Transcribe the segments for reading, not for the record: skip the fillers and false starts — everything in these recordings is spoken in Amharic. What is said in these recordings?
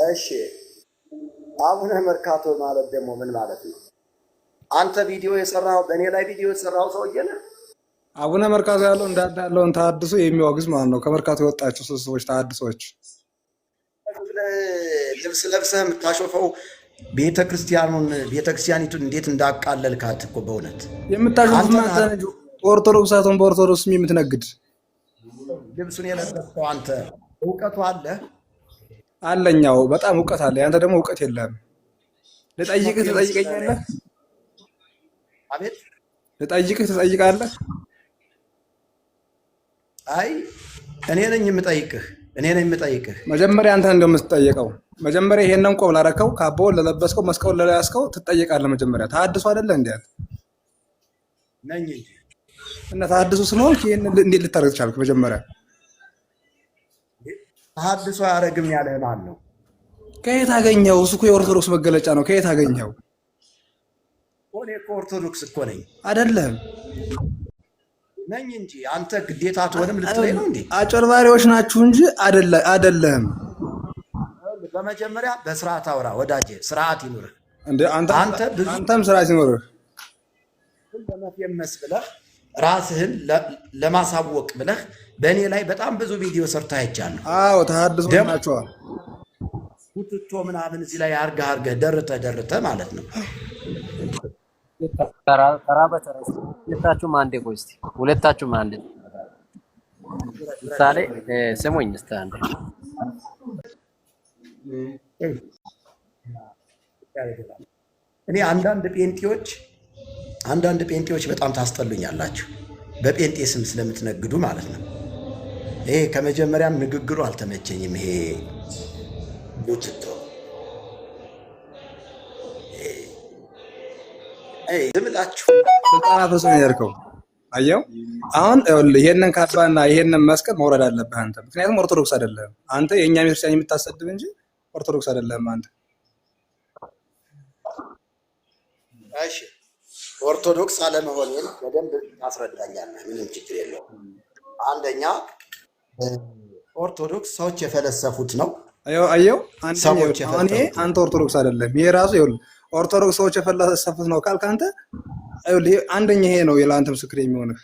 እሺ አቡነ መርካቶ ማለት ደግሞ ምን ማለት ነው? አንተ ቪዲዮ የሰራው በእኔ ላይ ቪዲዮ የሰራው ሰውዬ ነህ? አቡነ መርካቶ ያለው እንዳለ ያለውን ተሐድሶ የሚያወግዝ ማለት ነው። ከመርካቶ የወጣቸው ሰዎች ተሐድሶዎች ልብስ ለብሰህ የምታሾፈው ቤተክርስቲያኒቱን እንዴት እንዳቃለልካት እኮ በእውነት የምታሾፉት እናንተ ኦርቶዶክሳቱን በኦርቶዶክስ የምትነግድ ልብሱን የለበስከው አንተ እውቀቱ አለ አለኛው በጣም እውቀት አለ። ያንተ ደግሞ እውቀት የለም። ልጠይቅህ ትጠይቀኛለህ? አቤት ልጠይቅህ ትጠይቃለህ? አይ እኔ ነኝ የምጠይቅህ። መጀመሪያ አንተ እንደምትጠየቀው መጀመሪያ ይሄንን ቆብ ላረከው ካቦን ለለበስከው መስቀል ለያዝከው ትጠየቃለህ። መጀመሪያ ተሐድሶ አይደለ እንዴ አንተ ነኝ እንጂ እና ተሐድሶ ስለሆንክ ይሄን እንዴት ልታረግ ቻልክ? መጀመሪያ ተሐድሶ ያረግም ያለህ ማን ነው? ከየት አገኘው? እሱ እኮ የኦርቶዶክስ መገለጫ ነው። ከየት አገኘው? እኔ እኮ ኦርቶዶክስ እኮ ነኝ። አይደለም ነኝ እንጂ አንተ ግዴታ አትሆንም ልትለኝ ነው እንዴ? አጭበርባሪዎች ናችሁ እንጂ አይደለም። በመጀመሪያ በስርዓት አውራ ወዳጄ፣ ስርዓት ይኑርህ እንዴ አንተም ስርዓት ይኑርህ። ለመፈመስ ብለህ ራስህን ለማሳወቅ ብለህ በእኔ ላይ በጣም ብዙ ቪዲዮ ሰርተህ አይቻለሁ። አዎ ተሐድሶ ናቸዋል። ቡትቶ ምናምን እዚህ ላይ አርገህ ደርተህ ማለት ነው። ተራ በተራ ሁለታችሁም አንዴ ቆይ እስኪ ሁለታችሁም አንዴ ምሳሌ ስሙኝ እስኪ አንዴ እኔ አንዳንድ ጴንጤዎች በጣም ታስጠሉኛላችሁ። በጴንጤ ስም ስለምትነግዱ ማለት ነው። ይሄ ከመጀመሪያም ንግግሩ አልተመቸኝም። ይሄ ቡትቶ ዝም ብላችሁ ስልጣናት ወሰን ያርከው አየው። አሁን ይሄንን ካባና ይሄንን መስቀል መውረድ አለብህ አንተ። ምክንያቱም ኦርቶዶክስ አይደለም አንተ። የኛ ቤተክርስቲያን የምታሰድብ እንጂ ኦርቶዶክስ አይደለም አንተ። እሺ ኦርቶዶክስ አለመሆኔን በደንብ ታስረዳኛለህ። ምንም ችግር የለውም። አንደኛ ኦርቶዶክስ ሰዎች የፈለሰፉት ነው። አየው አንተ ኦርቶዶክስ አይደለም። ይሄ ራሱ ይኸውልህ ኦርቶዶክስ ሰዎች የፈለሰፉት ነው ካልክ አንተ አንደኛ ይሄ ነው የላንተ ምስክር የሚሆንህ።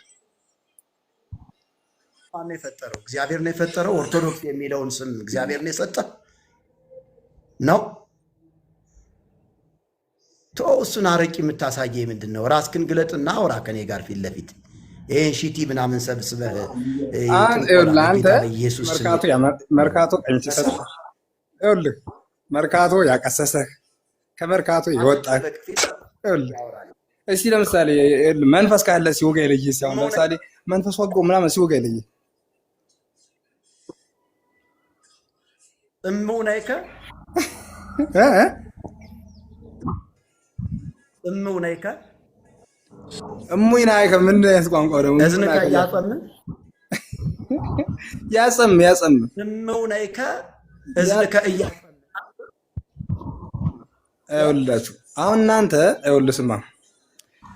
ማን ነው የፈጠረው? እግዚአብሔር ነው የፈጠረው። ኦርቶዶክስ የሚለውን ስም እግዚአብሔር ነው የሰጠህ ነው። እሱን አረቂ የምታሳየኝ ምንድን ነው? ራስህን ግለጥና አውራ ከኔ ጋር ፊት ለፊት። ይሄን ሺቲ ምናምን ሰብስበህ ለአንተ መርካቶ መርካቶ ያቀሰሰህ ከመርካቶ ይወጣህ። እስቲ ለምሳሌ መንፈስ ካለ ሲወጋ ይለይ። ሲሆን ለምሳሌ መንፈስ ወጋው ምናምን ሲወጋ ይለይ። እሙናይከ እሙናይከ ምን ያስቋንቋው ደግሞ እዝነካ ያጸም እሙናይከ እዝነካ አይወላችሁ። አሁን እናንተ አይወል ስማ፣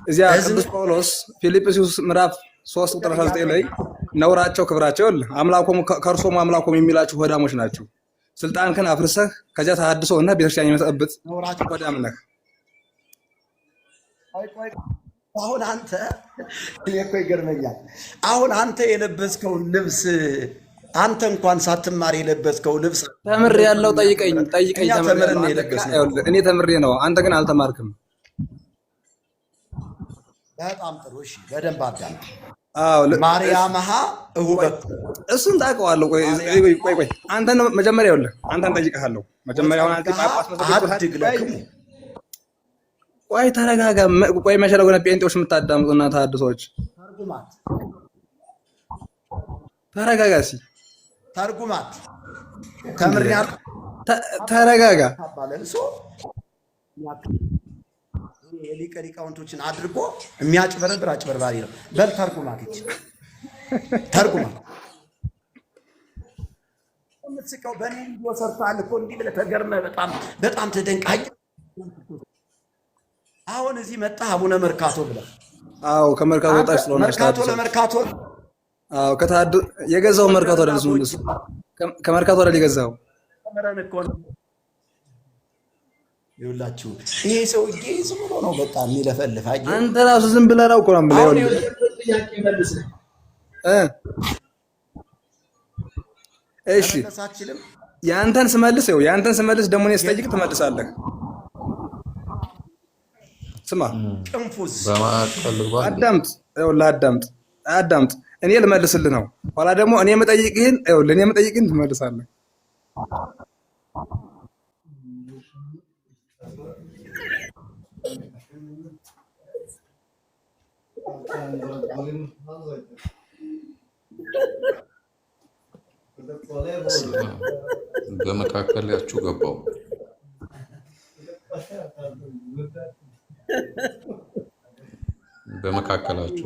እዚያ ቅዱስ ጳውሎስ ፊልጵስዩስ ምዕራፍ 3 ቁጥር 19 ላይ ነውራቸው ክብራቸው አምላኮም ከእርሶም አምላኮም የሚላችሁ ሆዳሞች ናችሁ። ስልጣንህን አፍርሰህ ከዚያ ተሐድሶ እና ቤተክርስቲያን የምትጠብቅ ሆዳም ነህ። አሁን አንተ እኮ ይገርመኛል። አሁን አንተ የለበስከውን ልብስ አንተ እንኳን ሳትማር የለበስከው ልብስ ተምሬ ያለው ጠይቀኝ እኔ ተምሬ ነው። አንተ ግን አልተማርክም። በጣም ጥሩ እሺ፣ በደንብ አዳም። አዎ ማርያምሃ እሁበት እሱን ታውቀዋለሁ። ቆይ አንተ መጀመሪያ ይኸውልህ አንተን ጠይቀሃለሁ። መጀመሪያ አንተ ጳጳስ አድግለክሙ። ቆይ ተረጋጋ። ቆይ መቼ ነው ጴንጤዎች የምታዳምጡና ተሐድሶዎች? ተረጋጋ እስኪ ተርጉማት ተምርኛል። ተረጋጋ። የሊቀ ሊቃውንቶችን አድርጎ የሚያጭበረብር አጭበርባሪ ነው። በል ተርጉማት የምትስቀው በእኔ ቪዲዮ ሰርተሃል እኮ እንዲህ ብለህ ተገርመህ በጣም ተደንቃኝ። አሁን እዚህ መጣህ አቡነ መርካቶ ብለህ። አዎ ከመርካቶ ወጣች ስለሆነ ለመርካቶ አዎ የገዛው መርካቶ አይደል? ከመርካቶ አይደል የገዛው? ይኸውላችሁ ይሄ ሰውዬ ዝም ብሎ ነው በቃ የሚለፈልፍ። አንተ ራሱ ዝም ብለህ ነው እኮ ነው የምልህ። እሺ ያንተን ስመልስ ደግሞ እኔ ስጠይቅ ትመልሳለህ። ስማ ጭንፉዝ አዳምጥ። እኔ ልመልስልህ ነው። ኋላ ደግሞ እኔ የምጠይቅህን ትመልሳለህ። በመካከላችሁ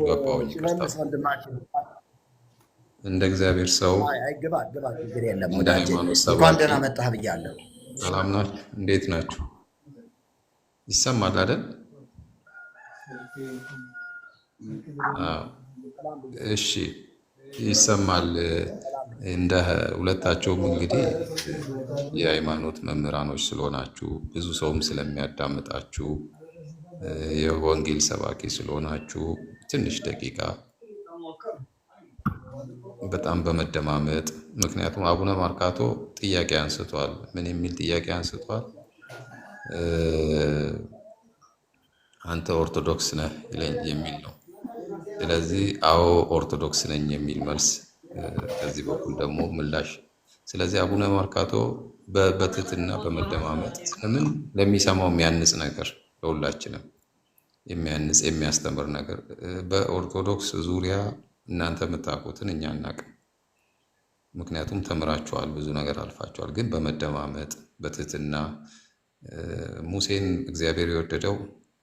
ገባው እንደ እግዚአብሔር ሰው እንደ ሃይማኖት ሰባኪ ደህና መጣህ ብያለሁ። ሰላም ናችሁ? እንዴት ናችሁ? ይሰማል አይደል? እሺ ይሰማል። እንደ ሁለታቸውም እንግዲህ የሃይማኖት መምህራኖች ስለሆናችሁ ብዙ ሰውም ስለሚያዳምጣችሁ የወንጌል ሰባኪ ስለሆናችሁ ትንሽ ደቂቃ በጣም በመደማመጥ ምክንያቱም አቡነ ማርካቶ ጥያቄ አንስቷል። ምን የሚል ጥያቄ አንስቷል? አንተ ኦርቶዶክስ ነህ የሚል ነው። ስለዚህ አዎ ኦርቶዶክስ ነኝ የሚል መልስ፣ ከዚህ በኩል ደግሞ ምላሽ። ስለዚህ አቡነ ማርካቶ በትህትና በመደማመጥ ለምን ለሚሰማው የሚያንጽ ነገር ለሁላችንም የሚያንጽ የሚያስተምር ነገር በኦርቶዶክስ ዙሪያ እናንተ የምታውቁትን እኛ አናውቅም። ምክንያቱም ተምራችኋል፣ ብዙ ነገር አልፋችኋል። ግን በመደማመጥ በትህትና ሙሴን እግዚአብሔር የወደደው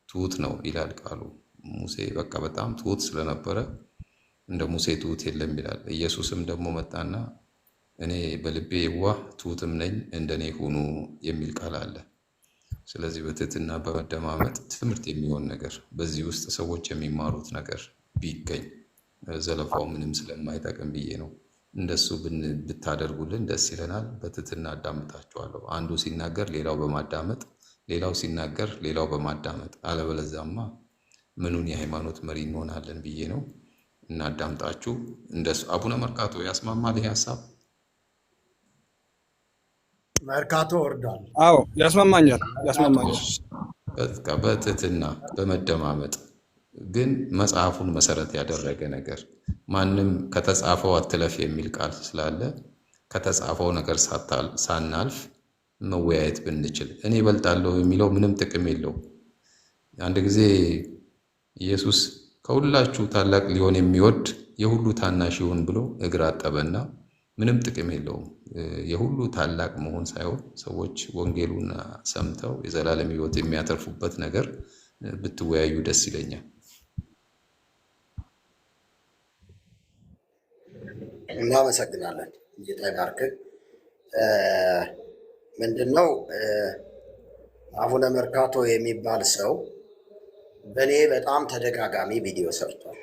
ትሁት ነው ይላል ቃሉ። ሙሴ በቃ በጣም ትሁት ስለነበረ እንደ ሙሴ ትሁት የለም ይላል። ኢየሱስም ደግሞ መጣና እኔ በልቤ የዋህ ትሁትም ነኝ እንደኔ ሁኑ የሚል ቃል አለ። ስለዚህ በትህትና በመደማመጥ ትምህርት የሚሆን ነገር በዚህ ውስጥ ሰዎች የሚማሩት ነገር ቢገኝ ዘለፋው ምንም ስለማይጠቅም ብዬ ነው። እንደሱ ብታደርጉልን ደስ ይለናል። በትህትና አዳምጣችኋለሁ። አንዱ ሲናገር ሌላው በማዳመጥ ሌላው ሲናገር ሌላው በማዳመጥ አለበለዚያማ ምኑን የሃይማኖት መሪ እንሆናለን ብዬ ነው። እናዳምጣችሁ። እንደሱ አቡነ መርካቶ ያስማማል ይሄ ሀሳብ? መርካቶ ወርዷል። አዎ ያስማማኛል። በትህትና በመደማመጥ ግን መጽሐፉን መሰረት ያደረገ ነገር ማንም ከተጻፈው አትለፍ የሚል ቃል ስላለ ከተጻፈው ነገር ሳናልፍ መወያየት ብንችል እኔ እበልጣለሁ የሚለው ምንም ጥቅም የለው። አንድ ጊዜ ኢየሱስ ከሁላችሁ ታላቅ ሊሆን የሚወድ የሁሉ ታናሽ ይሁን ብሎ እግር አጠበና ምንም ጥቅም የለውም። የሁሉ ታላቅ መሆን ሳይሆን ሰዎች ወንጌሉን ሰምተው የዘላለም ሕይወት የሚያተርፉበት ነገር ብትወያዩ ደስ ይለኛል። እናመሰግናለን። ጌታ ይባርክህ። ምንድነው አቡነ መርካቶ የሚባል ሰው በእኔ በጣም ተደጋጋሚ ቪዲዮ ሰርቷል።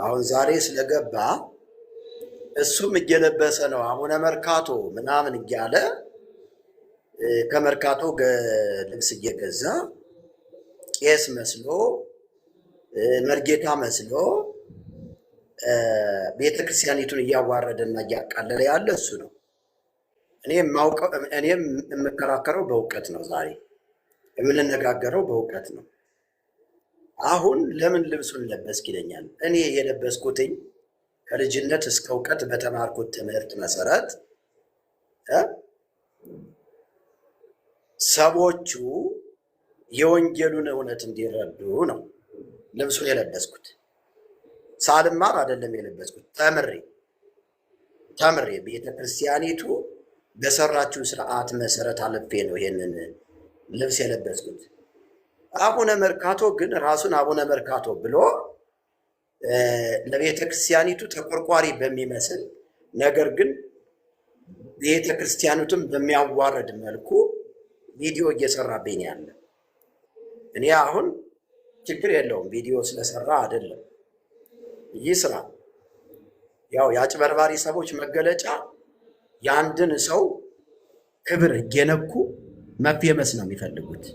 አሁን ዛሬ ስለገባ እሱም እየለበሰ ነው አቡነ መርካቶ ምናምን እያለ ከመርካቶ ልብስ እየገዛ ቄስ መስሎ መርጌታ መስሎ ቤተክርስቲያኒቱን እያዋረደና እያቃለለ ያለ እሱ ነው። እኔም የምከራከረው በእውቀት ነው። ዛሬ የምንነጋገረው በእውቀት ነው። አሁን ለምን ልብሱን ለበስክ ይለኛል። እኔ የለበስኩትኝ ከልጅነት እስከ እውቀት በተማርኩት ትምህርት መሰረት ሰዎቹ የወንጌሉን እውነት እንዲረዱ ነው ልብሱን የለበስኩት። ሳልማር አይደለም የለበስኩት፣ ተምሬ ቤተክርስቲያኒቱ በሰራችው ስርዓት መሰረት አልፌ ነው ይሄንን ልብስ የለበስኩት። አቡነ መርካቶ ግን ራሱን አቡነ መርካቶ ብሎ ለቤተክርስቲያኒቱ ተቆርቋሪ በሚመስል ነገር ግን ቤተክርስቲያኒቱን በሚያዋርድ መልኩ ቪዲዮ እየሰራብኝ ያለ። እኔ አሁን ችግር የለውም ቪዲዮ ስለሰራ አይደለም፣ ይህ ስራ ያው የአጭበርባሪ ሰዎች መገለጫ የአንድን ሰው ክብር እየነኩ መፌመስ ነው የሚፈልጉት፣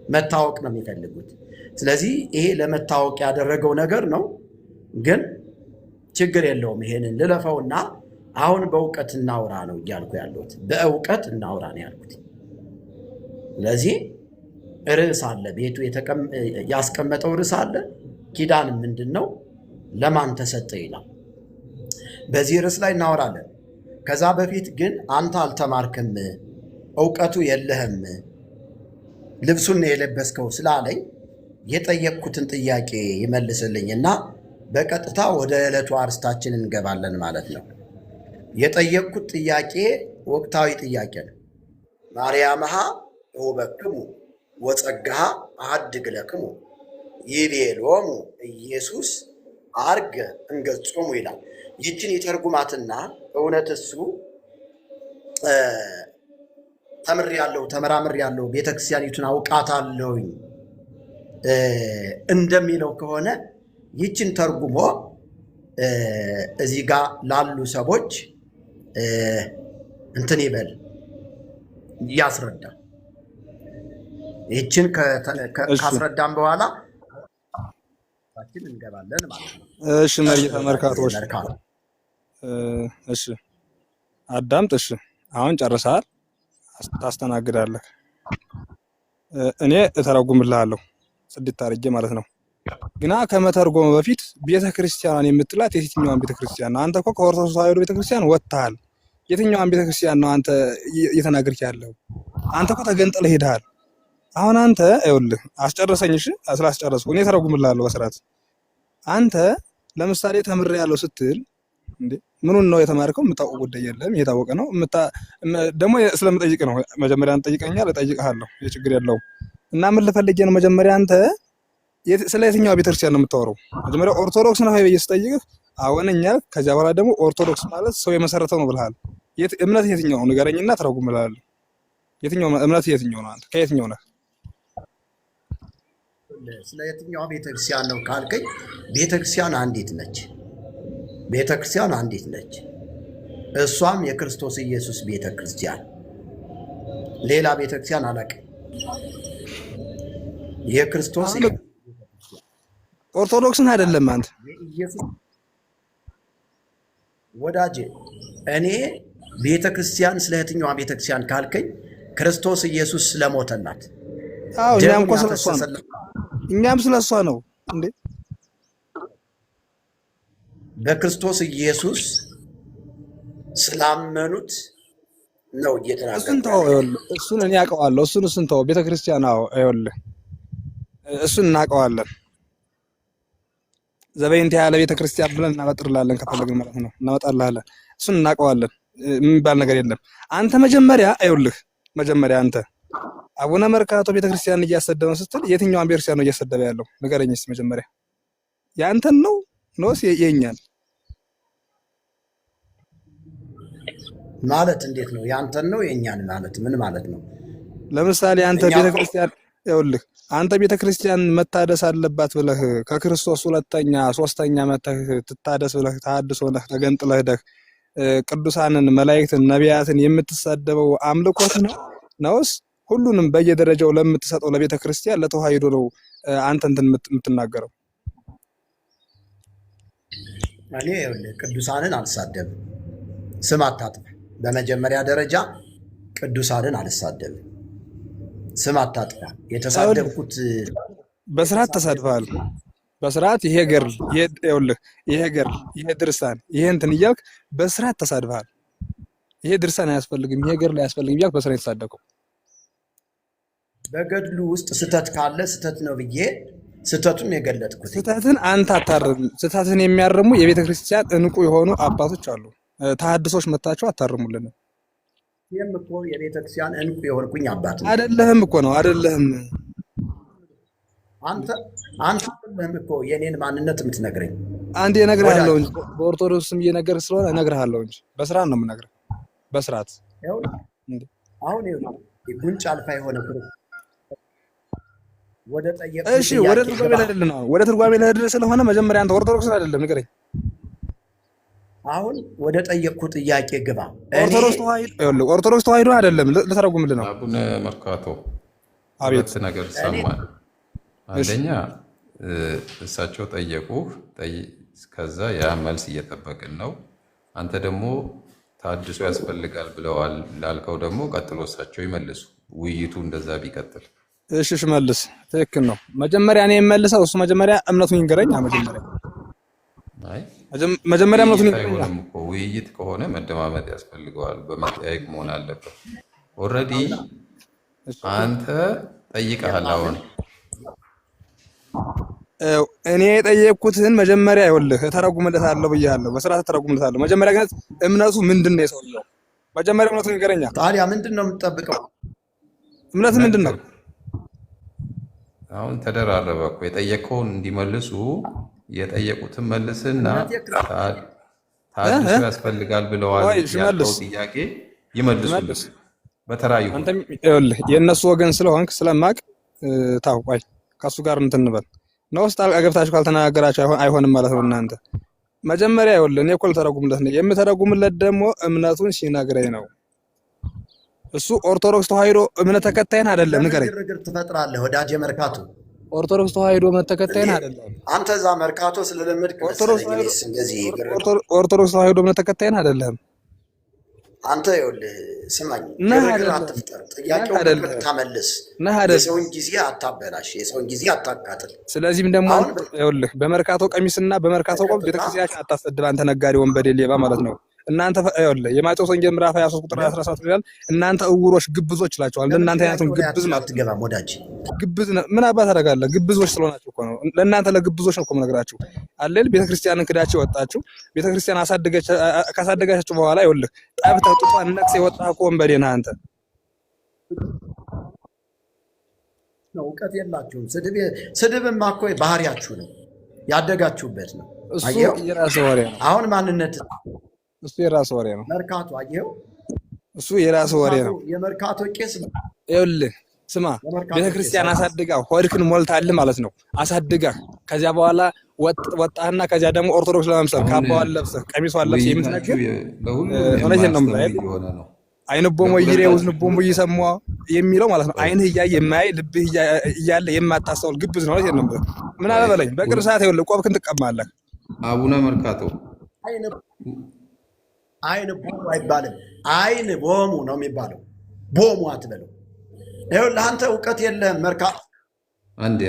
መታወቅ ነው የሚፈልጉት። ስለዚህ ይሄ ለመታወቅ ያደረገው ነገር ነው። ግን ችግር የለውም። ይሄንን ልለፈውና አሁን በእውቀት እናውራ ነው እያልኩ ያለሁት። በእውቀት እናውራ ነው ያልኩት። ስለዚህ ርዕስ አለ፣ ቤቱ ያስቀመጠው ርዕስ አለ። ኪዳን ምንድን ነው? ለማን ተሰጠ ይላል። በዚህ ርዕስ ላይ እናወራለን። ከዛ በፊት ግን አንተ አልተማርክም፣ እውቀቱ የለህም፣ ልብሱን የለበስከው ስላለኝ የጠየቅኩትን ጥያቄ ይመልስልኝና በቀጥታ ወደ ዕለቱ አርስታችን እንገባለን ማለት ነው። የጠየቅኩት ጥያቄ ወቅታዊ ጥያቄ ነው። ማርያምሃ እሁበክሙ ወጸጋሃ አሐድግ ለክሙ ይቤሎሙ ኢየሱስ አርገ እንገጾሙ ይላል። ይችን የተርጉማትና እውነት እሱ ተመራምሬያለሁ፣ ቤተክርስቲያኒቱን አውቃታለሁኝ እንደሚለው ከሆነ ይችን ተርጉሞ እዚህ ጋር ላሉ ሰዎች እንትን ይበል ያስረዳ። ይችን ካስረዳም በኋላ እንገባለን ማለት ነው። እሺ መሪ ተመልካቾች፣ እሺ አዳምጥ። እሺ አሁን ጨርሰሃል፣ ታስተናግዳለህ። እኔ እተረጉምልሃለሁ ጽድት አድርጌ ማለት ነው። ግና ከመተርጎም በፊት ቤተክርስቲያኗን የምትላት የትኛዋን ቤተክርስቲያን ነው? አንተ እኮ ከኦርቶዶክስ ተዋሕዶ ቤተክርስቲያን ወጥተሃል። የትኛዋን ቤተክርስቲያን ነው አንተ እየተናገርክ ያለው? አንተ እኮ ተገንጥለህ ሄደሃል። አሁን አንተ ይኸውልህ አስጨረሰኝ። እሺ ስላስጨረስኩ እኔ ተረጉምልሃለሁ በስርዓት። አንተ ለምሳሌ ተምሬያለሁ ስትል እንዴ ምኑን ነው የተማርከው? የምታውቀው ጉዳይ የለም፣ የታወቀ ነው። ደግሞ ስለምጠይቅ ነው። መጀመሪያ እንጠይቀኛል፣ እጠይቅሃለሁ፣ የችግር የለውም። እና ምን ልፈልጌ ነው መጀመሪያ አንተ ስለ የትኛው ቤተክርስቲያን ነው የምታወራው? መጀመሪያ ኦርቶዶክስ ነው ብዬ ስጠይቅህ አወነኛ። ከዚያ በኋላ ደግሞ ኦርቶዶክስ ማለት ሰው የመሰረተው ነው ብለሃል። እምነት የትኛው ነው ንገረኝና ተረጉምልሃለሁ። የትኛው እምነት የትኛው ነው? አንተ ከየትኛው ነህ? ስለ የትኛው ቤተክርስቲያን ነው ካልከኝ ቤተክርስቲያን አንዲት ነች። ቤተክርስቲያን አንዲት ነች። እሷም የክርስቶስ ኢየሱስ ቤተክርስቲያን። ሌላ ቤተክርስቲያን አላውቅም። የክርስቶስ ኦርቶዶክስን አይደለም አንተ ወዳጄ። እኔ ቤተክርስቲያን ስለ የትኛዋ ቤተክርስቲያን ካልከኝ ክርስቶስ ኢየሱስ ስለሞተላት። አዎ እኛም እኮ ስለሷ ነው። እኛም ስለሷ ነው እንዴ። በክርስቶስ ኢየሱስ ስላመኑት ነው እየተናገረ። እሱን እኔ አውቀዋለሁ። እሱን ተው። ቤተክርስቲያን አዎ ይኸውልህ እሱን እናውቀዋለን። ዘበይንት ያለ ቤተክርስቲያን ብለን እናመጥርላለን ከፈለግን ማለት ነው። እናመጣልሃለን። እሱን እናውቀዋለን። የሚባል ነገር የለም። አንተ መጀመሪያ ይኸውልህ አንተ አቡነ መርካቶ ቤተክርስቲያን እያሰደበ ስትል የትኛዋን ቤተክርስቲያን ነው እያሰደበ ያለው? ንገረኝስ መጀመሪያ። ያንተን ነው ነውስ የኛን? ማለት እንዴት ነው? ያንተን ነው የኛን ማለት ምን ማለት ነው? ለምሳሌ አንተ ቤተክርስቲያን ይኸውልህ አንተ ቤተክርስቲያን መታደስ አለባት ብለህ ከክርስቶስ ሁለተኛ ሶስተኛ መተህ ትታደስ ብለህ ተሐድሶ ነህ ተገንጥለህ ደህ ቅዱሳንን መላእክትን ነቢያትን የምትሳደበው አምልኮት ነውስ? ሁሉንም በየደረጃው ለምትሰጠው ለቤተክርስቲያን ለተዋሕዶ ነው አንተ እንትን የምትናገረው? እኔ ቅዱሳንን አልሳደብም። ስም አታጥፋ። በመጀመሪያ ደረጃ ቅዱሳንን አልሳደብም። ስም አታጥፋ። የተሳደብኩት በስርዓት ተሳድፈሃል። በስርዓት ይሄ ገርል ይኸውልህ ይሄ ገርል ይሄ ድርሳን ይሄ እንትን እያልክ በስርዓት ተሳድፈሃል። ይሄ ድርሳን አያስፈልግም፣ ይሄ ገርል አያስፈልግም እያልክ በስርዓት የተሳደብከው። በገድሉ ውስጥ ስተት ካለ ስተት ነው ብዬ ስተቱን የገለጥኩት። ስተትን አንተ አታርም። ስተትን የሚያርሙ የቤተክርስቲያን እንቁ የሆኑ አባቶች አሉ። ተሐድሶች መታቸው አታርሙልን። ይሄም እኮ የቤተክርስቲያን እንቁ የሆንኩኝ አባት ነው። አይደለህም እኮ ነው አይደለህም። አንተ አይደለህም እኮ የኔን ማንነት የምትነግረኝ። አንዴ እነግርሃለሁ እንጂ በኦርቶዶክስም እየነገርህ ስለሆነ እነግርሃለሁ እንጂ በስርዓት ነው የምነግርህ። በስርዓት አሁን ጉንጭ አልፋ የሆነ ወደ ጠየቅ። እሺ ወደ ትርጓሜ ልሄድልህ ነው። ወደ ትርጓሜ ልሄድልህ ስለሆነ መጀመሪያ አንተ ኦርቶዶክስ አይደለም ንገረኝ። አሁን ወደ ጠየቅኩ ጥያቄ ግባ። ኦርቶዶክስ ተዋሕዶ አይደለም ልተረጉምልህ ነው። አቡነ መርካቶ አቤት ሁለት ነገር ሰማን። አንደኛ እሳቸው ጠየቁህ፣ ከዛ ያ መልስ እየጠበቅን ነው። አንተ ደግሞ ታድሶ ያስፈልጋል ብለዋል ላልከው ደግሞ ቀጥሎ እሳቸው ይመልሱ። ውይይቱ እንደዛ ቢቀጥል እሺ መልስ። ትክክል ነው። መጀመሪያ እኔ የምመልሰው እሱ መጀመሪያ እምነቱን ይንገረኝ። መጀመሪያ እምነቱን ይንገረኝ። ውይይት ከሆነ መደማመጥ ያስፈልገዋል። በመጠያየቅ መሆን አለበት። ኦልሬዲ አንተ ጠይቀሃል። አሁን እኔ የጠየቅኩትን መጀመሪያ ይኸውልህ እተረጉምለታለሁ ብያለሁ። በስርዓት እተረጉምለታለሁ። መጀመሪያ ግን እምነቱ ምንድን ነው? የሰውየው መጀመሪያ እምነቱን ይንገረኛ። ታዲያ ምንድን ነው የምትጠብቀው? እምነት ምንድን ነው? አሁን ተደራረበ እኮ የጠየቀውን እንዲመልሱ የጠየቁትን መልስና ታድሶ ያስፈልጋል ብለዋል ያልከው ጥያቄ ይመልሱልህ በተራዩ። አንተም ይኸውልህ የእነሱ ወገን ስለሆንክ ስለማቅ ታውቋይ ከሱ ጋር እንትን እንበል ነው። ጣልቃ ገብታችሁ ካልተናገራችሁ አይሆንም ማለት ነው። እናንተ መጀመሪያ ይኸውልህ እኔ እኮ ልተረጉምለት ነው። የምተረጉምለት ደግሞ እምነቱን ሲነግረኝ ነው። እሱ ኦርቶዶክስ ተዋሕዶ እምነት ተከታይን አይደለም። ንገረኝ። ግርግር ትፈጥራለህ ወዳጄ መርካቶ። ኦርቶዶክስ ተዋሕዶ እምነት ተከታይን አይደለም። አንተ እዛ መርካቶ ስለለመድክ ኦርቶዶክስ ተዋሕዶ እምነት ተከታይን አይደለም። አንተ ይኸውልህ ስማኝ፣ ግርግር አትፍጠር። ጥያቄውን በቀጥታ መልስ። የሰውን ጊዜ አታበላሽ፣ የሰውን ጊዜ አታቃጥል። ስለዚህም ደግሞ ይኸውልህ በመርካቶ ቀሚስና በመርካቶ ቆብ ቤተክርስቲያን አታስጠድብ። አንተ ነጋዴ፣ ወንበዴ፣ ሌባ ማለት ነው። እናንተ ይኸውልህ የማቴዎስ ወንጌል ምዕራፍ 23 ቁጥር 17 ይላል እናንተ እውሮች ግብዞች ይላችኋል። ለእናንተ አይነቱን ግብዝ ማለት አትገባም ወዳጅ። ግብዝ ምን አባት ታደርጋለህ? ግብዞች ስለሆናችሁ እኮ ነው። ለእናንተ ለግብዞች ነው እኮ የምነግራችሁ አይደል? ቤተክርስቲያንን ክዳችሁ ወጣችሁ። ቤተክርስቲያን ካሳደጋችሁ በኋላ ይኸውልህ ጠብተህ ጡቷን ነክሰህ የወጣህ እኮ ወንበዴ ነህ አንተ። ነው እውቀት የላችሁም። ስድብማ እኮ ባህሪያችሁ ነው፣ ያደጋችሁበት ነው። እሱ የራስህ ወሬ ነው። አሁን ማንነት እሱ የራስህ ወሬ ነው። መርካቶ አየኸው፣ እሱ የራስህ ወሬ ነው። የመርካቶ ቄስ ይኸውልህ ስማ፣ ቤተክርስቲያን አሳድጋ ሆድክን ሞልታልህ ማለት ነው። አሳድጋ ከዚያ በኋላ ወጣህና ከዚያ ደግሞ ኦርቶዶክስ ለመምሰል ካባዋን ለብሰህ ቀሚሷን ለብሰህ የምትነግር እውነቴን ነው የምልህ። አይንቦሞ ይሬ ውዝንቦሞ እየሰማ የሚለው ማለት ነው። አይንህ እያየ የማያይ ልብህ እያለ የማታስተውል ግብዝ ነው። እውነቴን ነው የምልህ። ምን አለ በለኝ። በቅርብ ሰዓት ይኸውልህ ቆብክን ትቀማለህ። አቡነ መርካቶ አይን ቦሙ አይባልም፣ አይን ቦሙ ነው የሚባለው። ቦሙ አትበለው። ይኸውልህ አንተ እውቀት የለህም መርካቶ። አንዴ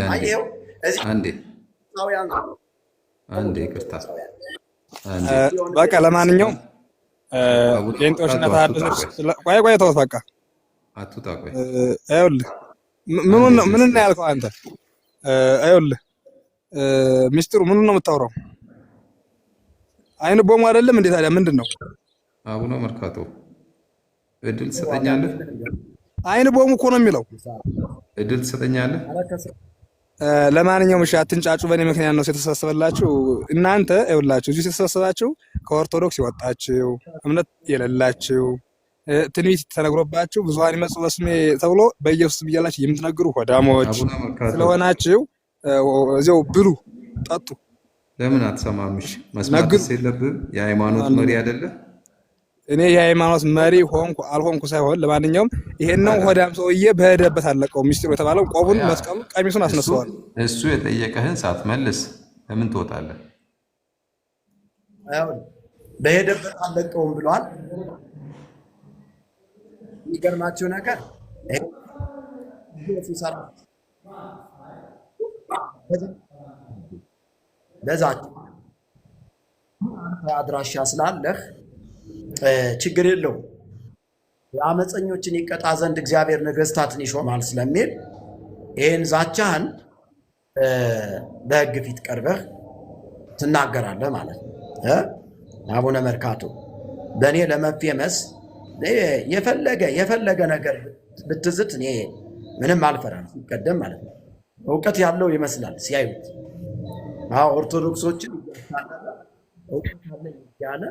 ይቅርታ። በቃ ለማንኛውም ጴንጤዎችና ተሐድሶች ቆይ ተውት በቃ አትውጣ። ቆይ ይኸውልህ ምኑን ነው ያልከው አንተ? ይኸውልህ ሚስጥሩ ምኑን ነው የምታወራው? አይን ቦሙ አይደለም እንዴ? ታዲያ ምንድን ነው? አቡነ መርካቶ እድል ትሰጠኛለህ? አይን ቦሙ እኮ ነው የሚለው። እድል ትሰጠኛለህ? ለማንኛውም እሺ አትንጫጩ። በእኔ ምክንያት ነው የተሰበሰበላችሁ። እናንተ ይኸውላችሁ እዚህ የተሰበሰባችሁ ከኦርቶዶክስ የወጣችሁ እምነት የሌላችሁ ትንቢት ተነግሮባችሁ ብዙሃን ይመጹ በስሜ ተብሎ በኢየሱስ ብያላችሁ የምትነግሩ ሆዳሞች ስለሆናችሁ እዚያው ብሉ ጠጡ። ለምን አትሰማምሽ? መስማት የለብህም? የሃይማኖት መሪ አይደለህ? እኔ የሃይማኖት መሪ ሆንኩ አልሆንኩ ሳይሆን ለማንኛውም ይሄንን ሆዳም ሰውዬ በሄደበት አለቀው። ሚስጥሩ የተባለው ቆቡን፣ መስቀሉ፣ ቀሚሱን አስነሳዋል። እሱ የጠየቀህን ሳትመልስ ለምን ትወጣለህ? በሄደበት አለቀውም ብሏል። የሚገርማችሁ ነገር ሲሰራ በዛች አድራሻ ስላለህ ችግር የለውም። የአመፀኞችን ይቀጣ ዘንድ እግዚአብሔር ነገስታትን ይሾማል ስለሚል ይህን ዛቻህን በሕግ ፊት ቀርበህ ትናገራለህ ማለት ነው። አቡነ መርካቶ በእኔ ለመፌመስ የፈለገ ነገር ብትዝት እኔ ምንም አልፈራም። ሲቀደም ማለት ነው እውቀት ያለው ይመስላል ሲያዩት። ኦርቶዶክሶችን እውቀት አለኝ ያለ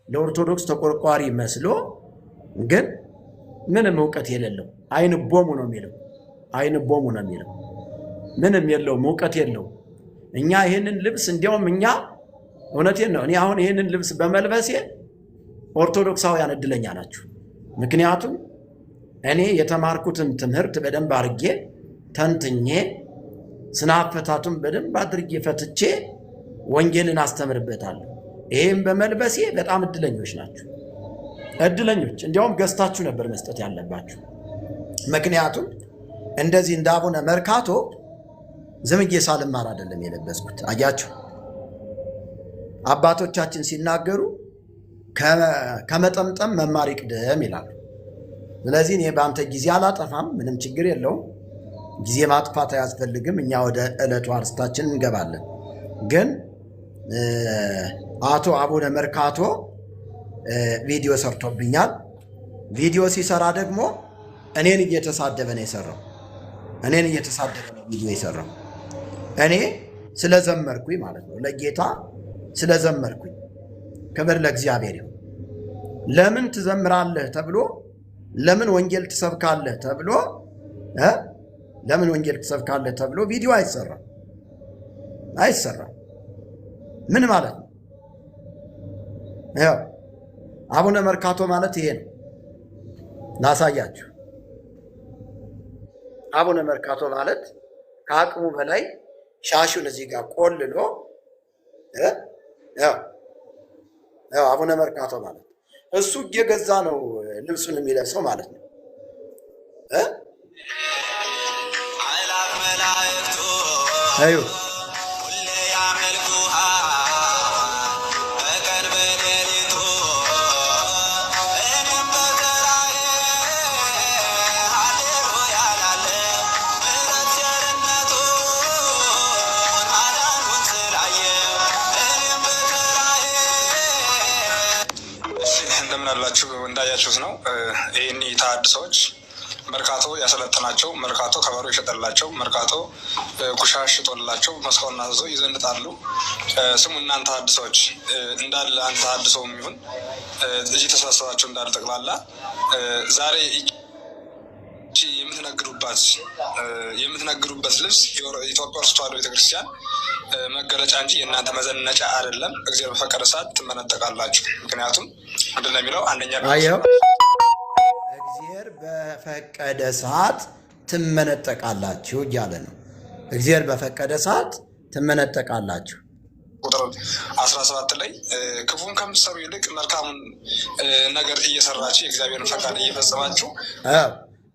ለኦርቶዶክስ ተቆርቋሪ መስሎ ግን ምንም እውቀት የሌለው አይን ቦሙ ነው የሚለው። አይን ቦሙ ነው የሚለው። ምንም የለውም፣ እውቀት የለውም። እኛ ይህንን ልብስ እንዲያውም እኛ እውነቴን ነው። እኔ አሁን ይህንን ልብስ በመልበሴ ኦርቶዶክሳውያን እድለኛ ናችሁ። ምክንያቱም እኔ የተማርኩትን ትምህርት በደንብ አድርጌ ተንትኜ ስነ አፈታቱን በደንብ አድርጌ ፈትቼ ወንጌልን አስተምርበታለሁ። ይህም በመልበሴ በጣም እድለኞች ናችሁ፣ እድለኞች። እንዲያውም ገዝታችሁ ነበር መስጠት ያለባችሁ። ምክንያቱም እንደዚህ እንደ አቡነ መርካቶ ዝምዬ ሳልማር አይደለም የለበስኩት። አያችሁ አባቶቻችን ሲናገሩ ከመጠምጠም መማር ይቅደም ይላሉ። ስለዚህ እኔ በአንተ ጊዜ አላጠፋም፣ ምንም ችግር የለውም። ጊዜ ማጥፋት አያስፈልግም። እኛ ወደ ዕለቱ አርስታችን እንገባለን። ግን አቶ አቡነ መርካቶ ቪዲዮ ሰርቶብኛል። ቪዲዮ ሲሰራ ደግሞ እኔን እየተሳደበ ነው የሰራው። እኔን እየተሳደበ ነው ቪዲዮ የሰራው። እኔ ስለዘመርኩኝ ማለት ነው፣ ለጌታ ስለዘመርኩኝ። ክብር ለእግዚአብሔር ይሁን። ለምን ትዘምራለህ ተብሎ፣ ለምን ወንጌል ትሰብካለህ ተብሎ ለምን ወንጌል ትሰብካለህ ተብሎ ቪዲዮ አይሰራም፣ አይሰራም። ምን ማለት ነው? ያው አቡነ መርካቶ ማለት ይሄ ነው። ላሳያችሁ። አቡነ መርካቶ ማለት ከአቅሙ በላይ ሻሹን እዚህ ጋር ቆልሎ ያው አቡነ መርካቶ ማለት እሱ እየገዛ ነው ልብሱን የሚለብሰው ማለት ነው። አዩ እንደምናላችሁ እንዳያችሁት ነው። ይህን ተሐድሶች መርካቶ ያሰለጠናቸው፣ መርካቶ ከበሮ የሸጠላቸው፣ መርካቶ ኩሻሽ ሽጦላቸው መስቀሉን አዝዘው ይዘንጣሉ። ስሙ እናንተ ተሐድሶች እንዳለ አንተ ተሐድሶ የሚሆን እዚህ ተሰባሰባቸው እንዳለ ጠቅላላ ዛሬ የምትነግዱበት ልብስ የኢትዮጵያ ኦርቶዶክስ ተዋሕዶ ቤተክርስቲያን መገለጫ እንጂ የእናንተ መዘነጫ አይደለም። እግዚአብሔር በፈቀደ ሰዓት ትመነጠቃላችሁ። ምክንያቱም ምንድን ነው የሚለው? አንደኛ እግዚአብሔር በፈቀደ ሰዓት ትመነጠቃላችሁ እያለ ነው። እግዚአብሔር በፈቀደ ሰዓት ትመነጠቃላችሁ። ቁጥር 17 ላይ ክፉን ከምትሰሩ ይልቅ መልካሙን ነገር እየሰራችሁ የእግዚአብሔርን ፈቃድ እየፈጸማችሁ፣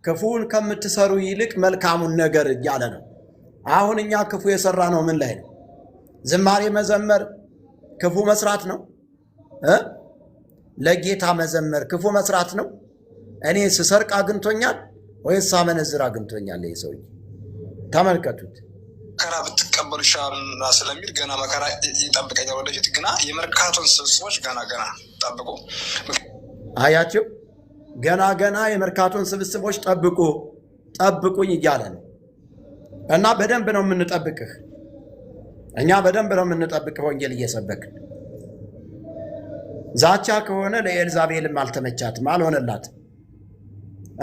ክፉን ከምትሰሩ ይልቅ መልካሙን ነገር እያለ ነው። አሁን እኛ ክፉ የሰራ ነው ምን ላይ ነው? ዝማሬ መዘመር ክፉ መስራት ነው? ለጌታ መዘመር ክፉ መስራት ነው? እኔ ስሰርቅ አግኝቶኛል ወይስ ሳመነዝር አግኝቶኛል? ይህ ሰውዬ ተመልከቱት። መከራ ብትቀበሉ ይሻላል ስለሚል ገና መከራ ይጠብቀኛል ወደፊት። ግና የመርካቶን ስብስቦች ገና ጠብቁ። አያችሁ፣ ገና የመርካቶን ስብስቦች ጠብቁኝ እያለ ነው። እና በደንብ ነው የምንጠብቅህ። እኛ በደንብ ነው የምንጠብቅህ ወንጌል እየሰበክን። ዛቻ ከሆነ ለኤልዛቤልም አልተመቻትም፣ አልሆነላትም።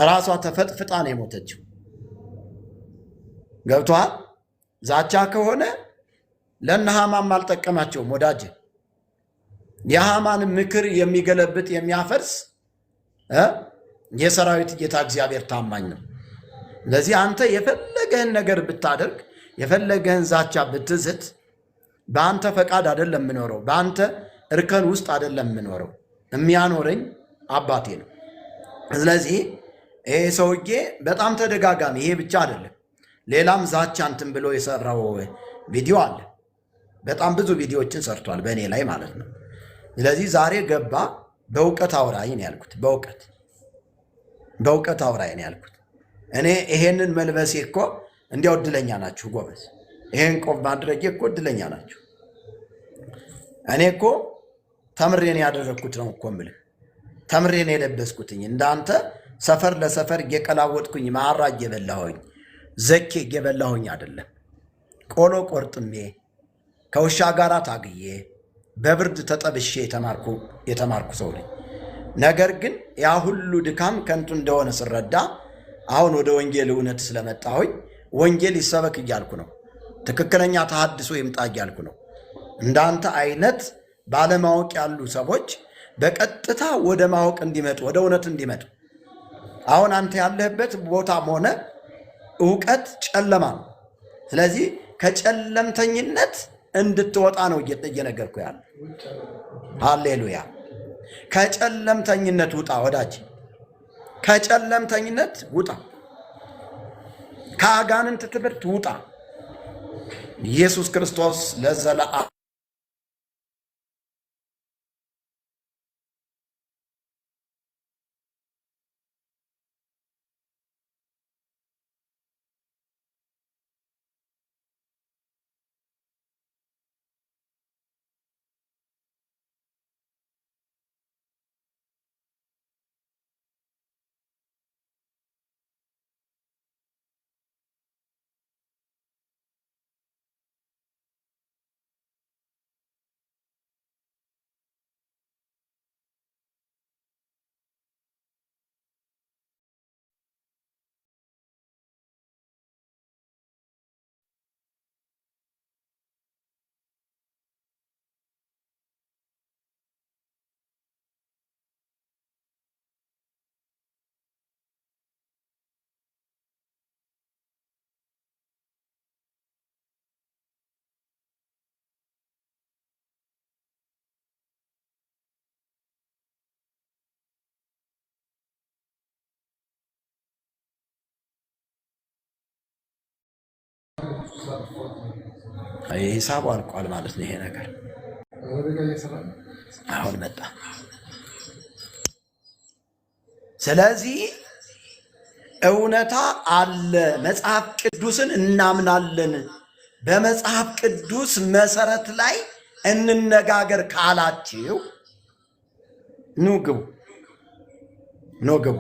ራሷ ተፈጥፍጣ ነው የሞተችው። ገብቶሃል? ዛቻ ከሆነ ለእነ ሃማም አልጠቀማቸውም። ወዳጅ የሃማን ምክር የሚገለብጥ የሚያፈርስ የሰራዊት ጌታ እግዚአብሔር ታማኝ ነው። ለዚህ አንተ የፈለገህን ነገር ብታደርግ፣ የፈለገህን ዛቻ ብትዝት፣ በአንተ ፈቃድ አይደለም የምኖረው፣ በአንተ እርከን ውስጥ አይደለም የምኖረው። የሚያኖረኝ አባቴ ነው። ስለዚህ ይሄ ሰውዬ በጣም ተደጋጋሚ፣ ይሄ ብቻ አይደለም፣ ሌላም ዛቻ እንትን ብሎ የሰራው ቪዲዮ አለ። በጣም ብዙ ቪዲዮዎችን ሰርቷል በእኔ ላይ ማለት ነው። ስለዚህ ዛሬ ገባ። በእውቀት አውራኝ ነው ያልኩት። በእውቀት አውራኝ ነው ያልኩት። እኔ ይሄንን መልበሴ እኮ እንዲያው እድለኛ ናችሁ ጎበዝ። ይሄን ቆብ ማድረጌ እኮ እድለኛ ናችሁ። እኔ እኮ ተምሬን ያደረግኩት ነው እኮ የምልህ። ተምሬን የለበስኩትኝ እንዳንተ ሰፈር ለሰፈር እየቀላወጥኩኝ ማራ እየበላሁኝ ዘኬ እየበላሁኝ አይደለም። ቆሎ ቆርጥሜ ከውሻ ጋር ታግዬ በብርድ ተጠብሼ የተማርኩ ሰው ነኝ። ነገር ግን ያ ሁሉ ድካም ከንቱ እንደሆነ ስረዳ አሁን ወደ ወንጌል እውነት ስለመጣሁኝ ወንጌል ይሰበክ እያልኩ ነው። ትክክለኛ ተሐድሶ ይምጣ እያልኩ ነው። እንዳንተ አይነት ባለማወቅ ያሉ ሰዎች በቀጥታ ወደ ማወቅ እንዲመጡ፣ ወደ እውነት እንዲመጡ። አሁን አንተ ያለህበት ቦታም ሆነ እውቀት ጨለማ ነው። ስለዚህ ከጨለምተኝነት እንድትወጣ ነው እየነገርኩ ያለ። ሃሌሉያ። ከጨለምተኝነት ውጣ ወዳጅ፣ ከጨለምተኝነት ውጣ፣ ከአጋንንት ትምህርት ውጣ። ኢየሱስ ክርስቶስ ለዘለዓለም ሂሳቡ አልቋል ማለት ነው። ይሄ ነገር አሁን መጣ። ስለዚህ እውነታ አለ። መጽሐፍ ቅዱስን እናምናለን። በመጽሐፍ ቅዱስ መሰረት ላይ እንነጋገር ካላችሁ ኑ ግቡ፣ ኑ ግቡ።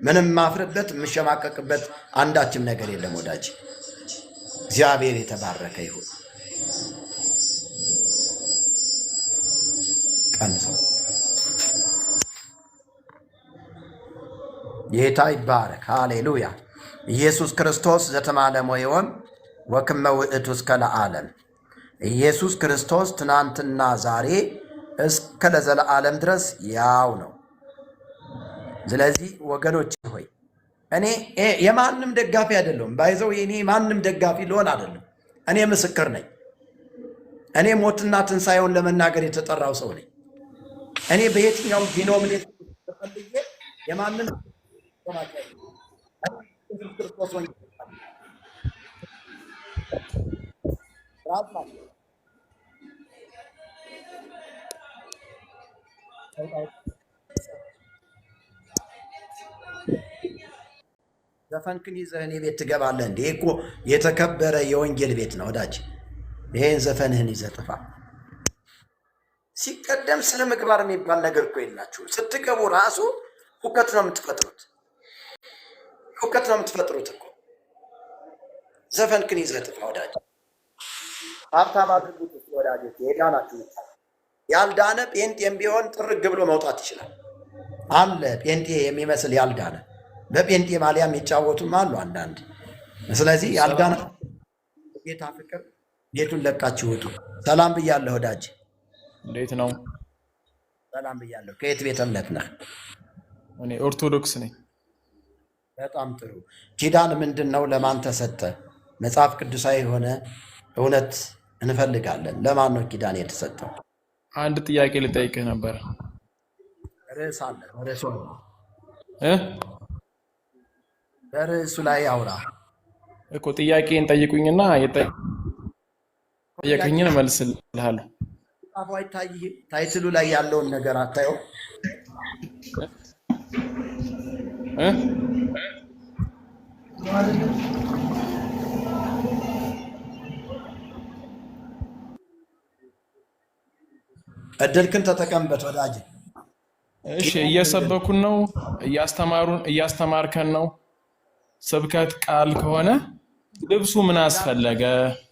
ምንም ማፍርበት የምሸማቀቅበት አንዳችም ነገር የለም ወዳጅ። እግዚአብሔር የተባረከ ይሁን። ቀንሰው ጌታ ይባረክ። ሃሌሉያ። ኢየሱስ ክርስቶስ ዘተማለሞ ይወም ወክመ ውእቱ እስከ ለዓለም። ኢየሱስ ክርስቶስ ትናንትና ዛሬ እስከ ለዘለዓለም ድረስ ያው ነው። ስለዚህ ወገኖች ሆይ እኔ የማንም ደጋፊ አይደለሁም። ባይዘው እኔ ማንም ደጋፊ ልሆን አይደለም። እኔ ምስክር ነኝ። እኔ ሞትና ትንሣኤውን ለመናገር የተጠራው ሰው ነኝ። እኔ በየትኛው ዲኖሚኔሽን ተፈልጌ የማንም ክርስቶስ ወንጌል ዘፈንክን ይዘህ እኔ ቤት ትገባለህ እንዴ? እኮ የተከበረ የወንጌል ቤት ነው ወዳጅ። ይሄን ዘፈንህን ይዘህ ጥፋ። ሲቀደም ስለ ምግባር የሚባል ነገር እኮ የላችሁም። ስትገቡ ራሱ ሁከት ነው የምትፈጥሩት፣ ሁከት ነው የምትፈጥሩት እኮ። ዘፈንክን ይዘህ ጥፋ ወዳጅ። ሀብታም አድርጉት ወዳጆች። የዳናችሁ ያልዳነ ጴንጤም ቢሆን ጥርግ ብሎ መውጣት ይችላል። አለ ጴንጤ የሚመስል ያልዳነ በጴንጤ ማሊያ የሚጫወቱም አሉ አንዳንድ። ስለዚህ ያልዳነ ጌታ ፍቅር ቤቱን ለቃችሁ ውጡ። ሰላም ብያለሁ ወዳጅ። እንዴት ነው? ሰላም ብያለሁ። ከየት ቤተ እምነት ነህ? እኔ ኦርቶዶክስ ነኝ። በጣም ጥሩ። ኪዳን ምንድን ነው? ለማን ተሰጠ? መጽሐፍ ቅዱሳዊ የሆነ እውነት እንፈልጋለን። ለማን ነው ኪዳን የተሰጠው? አንድ ጥያቄ ልጠይቅህ ነበር። ርዕስ አለ። በርዕሱ ላይ አውራ እኮ። ጥያቄን ጠይቁኝና የጠየቀኝን እመልስልሃለሁ። ጻፉ። አይታይህም? ታይትሉ ላይ ያለውን ነገር አታየው? እድልክን ተጠቀምበት ወዳጅ። እሺ፣ እየሰበኩን ነው፣ እያስተማርከን ነው። ስብከት ቃል ከሆነ ልብሱ ምን አስፈለገ?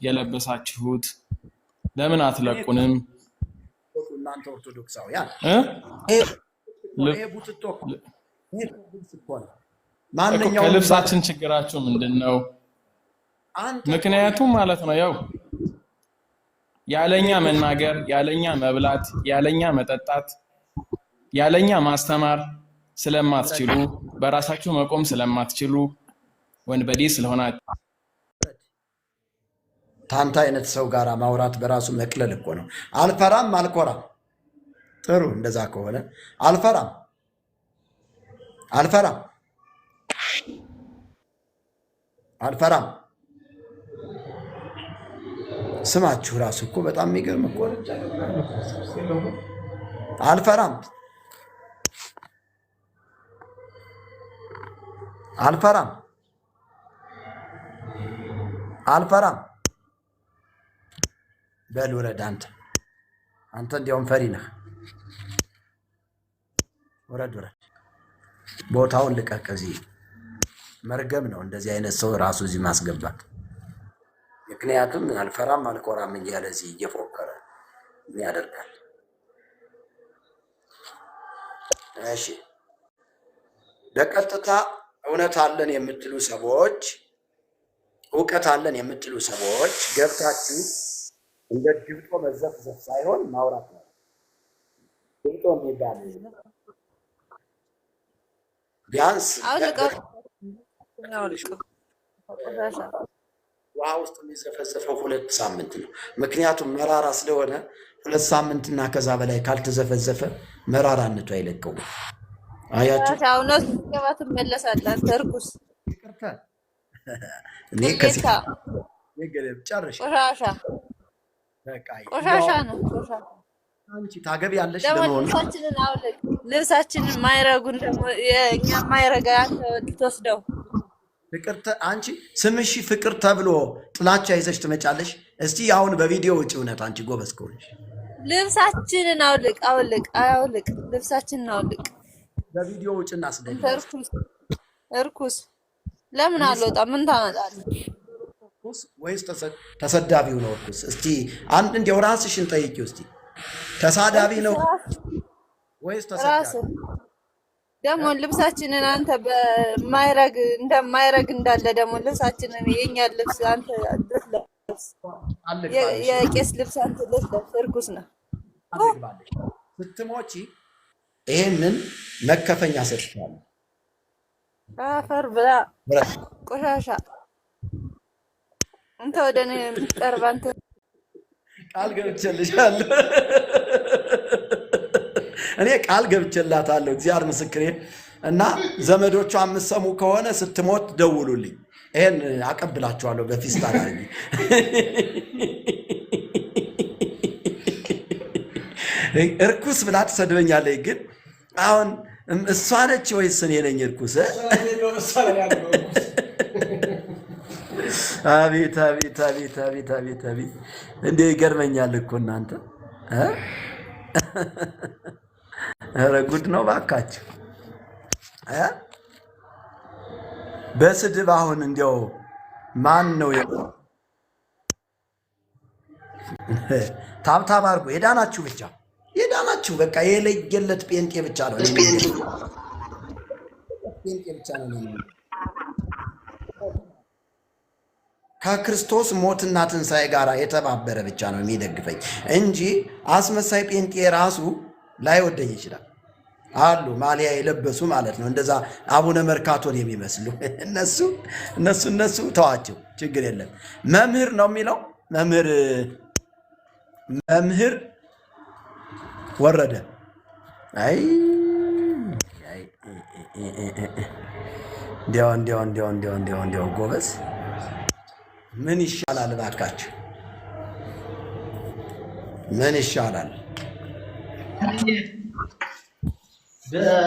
የለበሳችሁት ለምን አትለቁንም? እናንተ ኦርቶዶክሳውያን ከልብሳችን ችግራችሁ ምንድን ነው? ምክንያቱም ማለት ነው ያው ያለኛ መናገር፣ ያለኛ መብላት፣ ያለኛ መጠጣት፣ ያለኛ ማስተማር ስለማትችሉ በራሳችሁ መቆም ስለማትችሉ ወንበዴ ስለሆናችሁ ታንታ አይነት ሰው ጋር ማውራት በራሱ መቅለል እኮ ነው። አልፈራም አልኮራም። ጥሩ እንደዛ ከሆነ አልፈራም ስማችሁ ራሱ እኮ በጣም የሚገርም እኮ ነው። አልፈራም በል ውረድ። አንተ እንዲያውም ፈሪ ነህ። ውረድ ቦታውን ልቀቅ። እዚህ መርገም ነው እንደዚህ አይነት ሰው ራሱ እዚህ ማስገባት። ምክንያቱም አልፈራም አልኮራም እያለ እዚህ እየፎከረ ምን ያደርጋል? እሺ በቀጥታ እውነት አለን የምትሉ ሰዎች፣ እውቀት አለን የምትሉ ሰዎች ገብታችሁ እንደ ድብጦ መዘፍዘፍ ሳይሆን ማውራት ነው። ድብጦ የሚባል ቢያንስ ውሃ ውስጥ የሚዘፈዘፈው 2 ሳምንት ነው። ምክንያቱም መራራ ስለሆነ 2 ሳምንትና ከዛ በላይ ካልተዘፈዘፈ መራራነቱ አይለቀውም። አያችሁ እውነቱ ገባት መለሳለን ተርኩስ ይቅርታ እኔ ከዚህ የገለብ ጨርሽ ቆሻሻ ነው። አንቺ ታገቢያለሽ ለምን ልብሳችንን ማይረጉን ደግሞ የኛ ማይረጋ አንተ ልትወስደው ፍቅር አንቺ ስምሽ ፍቅር ተብሎ ጥላቻ ይዘሽ ትመጫለሽ። እስቲ አሁን በቪዲዮ ውጪ እውነት አንቺ ጎበዝ ከሆነሽ ልብሳችንን አውልቅ ልብሳችንን አውልቅ። በቪዲዮ ውጭና ስለኝ እርኩስ ለምን አልወጣም? ምን ታመጣለህ? እርኩስ ወይስ ተሰዳቢው ነው እርኩስ? እስቲ አንድ እንደው ራስሽን ጠይቂው እስቲ። ተሳዳቢ ነው ወይስ ተሰዳቢ? ደግሞ ልብሳችንን አንተ በማይረግ እንደማይረግ እንዳለ ደግሞ ልብሳችንን የኛ ልብስ አንተ ልትለብስ የቄስ ልብስ አንተ ልትለብስ እርኩስ ነው። ስትሞቺ ይሄንን መከፈኛ ሰጥቻለሁ። አፈር ብላ ቆሻሻ አንተ ወደ እኔ የምትቀርብ አንተ ቃል ገብቼልሻለሁ። እኔ ቃል ገብቼላታለሁ። እግዚአብሔር ምስክሬ። እና ዘመዶቿ የምትሰሙ ከሆነ ስትሞት ደውሉልኝ፣ ይሄን አቀብላችኋለሁ በፊስታል አድርጊ። እርኩስ ብላ ትሰድበኛለች። ግን አሁን እሷ ነች ወይስ እኔ ነኝ እርኩስ? አቤት አቤት አቤት አቤት አቤት አቤት! እንዴ ይገርመኛል እኮ እናንተ። ኧረ ጉድ ነው ባካችሁ። በስድብ አሁን እንዲያው ማን ነው ታብታብ አድርጎ የዳናችሁ ብቻ የዳናችሁ በቃ የለየለት ጴንጤ ብቻ ነው። ጴንጤ ብቻ ነው ከክርስቶስ ሞትና ትንሣኤ ጋር የተባበረ ብቻ ነው የሚደግፈኝ እንጂ አስመሳይ ጴንጤ ራሱ ላይወደኝ ይችላል። አሉ ማሊያ የለበሱ ማለት ነው፣ እንደዛ አቡነ መርካቶን የሚመስሉ እነሱ ተዋቸው፣ ችግር የለም። መምህር ነው የሚለው መምህር ወረደ። አይ እንዲያው ጎበዝ ምን ይሻላል እባካችሁ? ምን ይሻላል?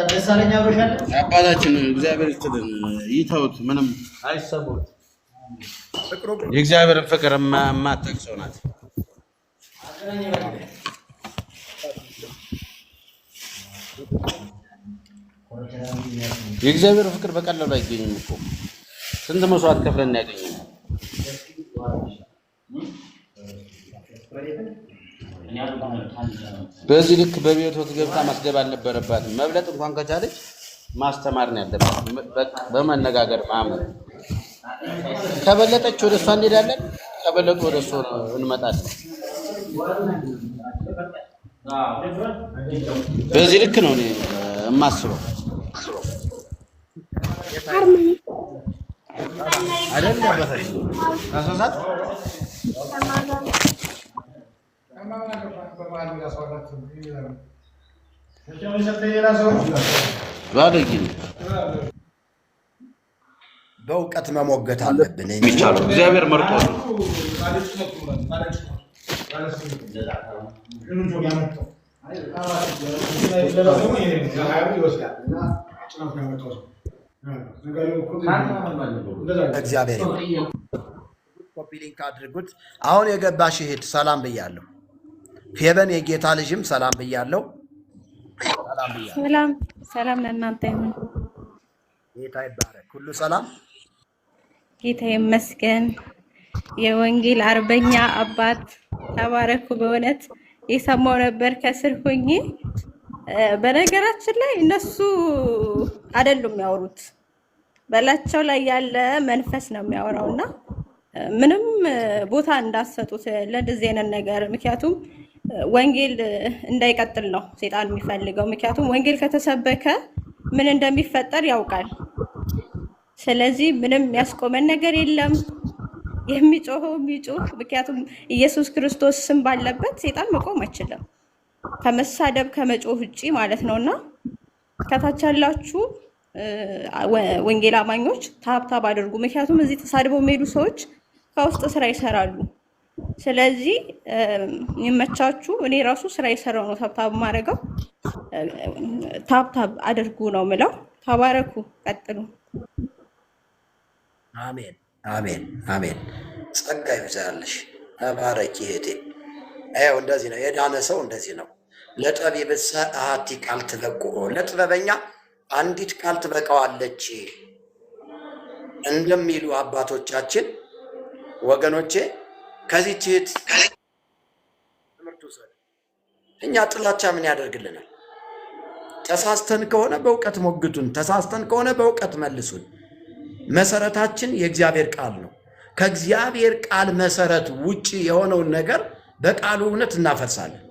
ደሳለኛ አብሮሻል። አባታችን እግዚአብሔር ይስጥልን። ይተውት ምንም አይሰሙት። የእግዚአብሔርን ፍቅር የማትጠቅሰው ናት። የእግዚአብሔር ፍቅር በቀላሉ አይገኝም እኮ ስንት መስዋዕት ከፍለን ያገኘን። በዚህ ልክ በቤቶት ገብታ ማስገብ አልነበረባትም። መብለጥ እንኳን ከቻለች ማስተማር ነው ያለባት። በመነጋገር ማመን። ከበለጠች ወደ እሷ እንሄዳለን፣ ከበለጡ ወደ እሱ እንመጣለን። በዚህ ልክ ነው እኔ የማስበው አይደል? አሳሳት በእውቀት መሞገት አለብን። የሚቻለው እግዚአብሔር መርጦ ነው። እግዚአብሔር ኮፒ ሊንክ አድርጉት። አሁን የገባሽ እህት ሰላም ብያለሁ። ፌበን የጌታ ልጅም ሰላም ብያለሁ። ሰላም ሰላም ለእናንተ ይሁን። ጌታ ይባረክ። ሁሉ ሰላም፣ ጌታ ይመስገን። የወንጌል አርበኛ አባት ተባረኩ። በእውነት የሰማው ነበር ከስር ሆኜ። በነገራችን ላይ እነሱ አይደሉም የሚያወሩት፣ በላቸው ላይ ያለ መንፈስ ነው የሚያወራውና ምንም ቦታ እንዳሰጡት ለዚህ አይነት ነገር። ምክንያቱም ወንጌል እንዳይቀጥል ነው ሰይጣን የሚፈልገው። ምክንያቱም ወንጌል ከተሰበከ ምን እንደሚፈጠር ያውቃል። ስለዚህ ምንም ያስቆመን ነገር የለም። የሚጮኸው የሚጮህ፣ ምክንያቱም ኢየሱስ ክርስቶስ ስም ባለበት ሰይጣን መቆም አይችልም፣ ከመሳደብ ከመጮህ ውጪ ማለት ነውና ከታች ያላችሁ ወንጌል አማኞች ታብታብ አድርጉ። ምክንያቱም እዚህ ተሳድበው የሚሄዱ ሰዎች ከውስጥ ስራ ይሰራሉ። ስለዚህ የሚመቻችሁ፣ እኔ ራሱ ስራ የሰራው ነው ታብታብ ማድረገው። ታብታብ አድርጉ ነው ምለው። ተባረኩ፣ ቀጥሉ። አሜን አሜን አሜን። ጸጋ ይብዛልሽ። ተባረኪ እህቴ። ይኸው እንደዚህ ነው የዳነ ሰው፣ እንደዚህ ነው። ለጠቢብሰ አሐቲ ቃል ትበቁኦ፣ ለጥበበኛ አንዲት ቃል ትበቃዋለች እንደሚሉ አባቶቻችን ወገኖቼ፣ ከዚህ እህት ትምህርት ውሰዱ። እኛ ጥላቻ ምን ያደርግልናል? ተሳስተን ከሆነ በእውቀት ሞግቱን፣ ተሳስተን ከሆነ በእውቀት መልሱን። መሰረታችን የእግዚአብሔር ቃል ነው። ከእግዚአብሔር ቃል መሰረት ውጪ የሆነውን ነገር በቃሉ እውነት እናፈርሳለን፣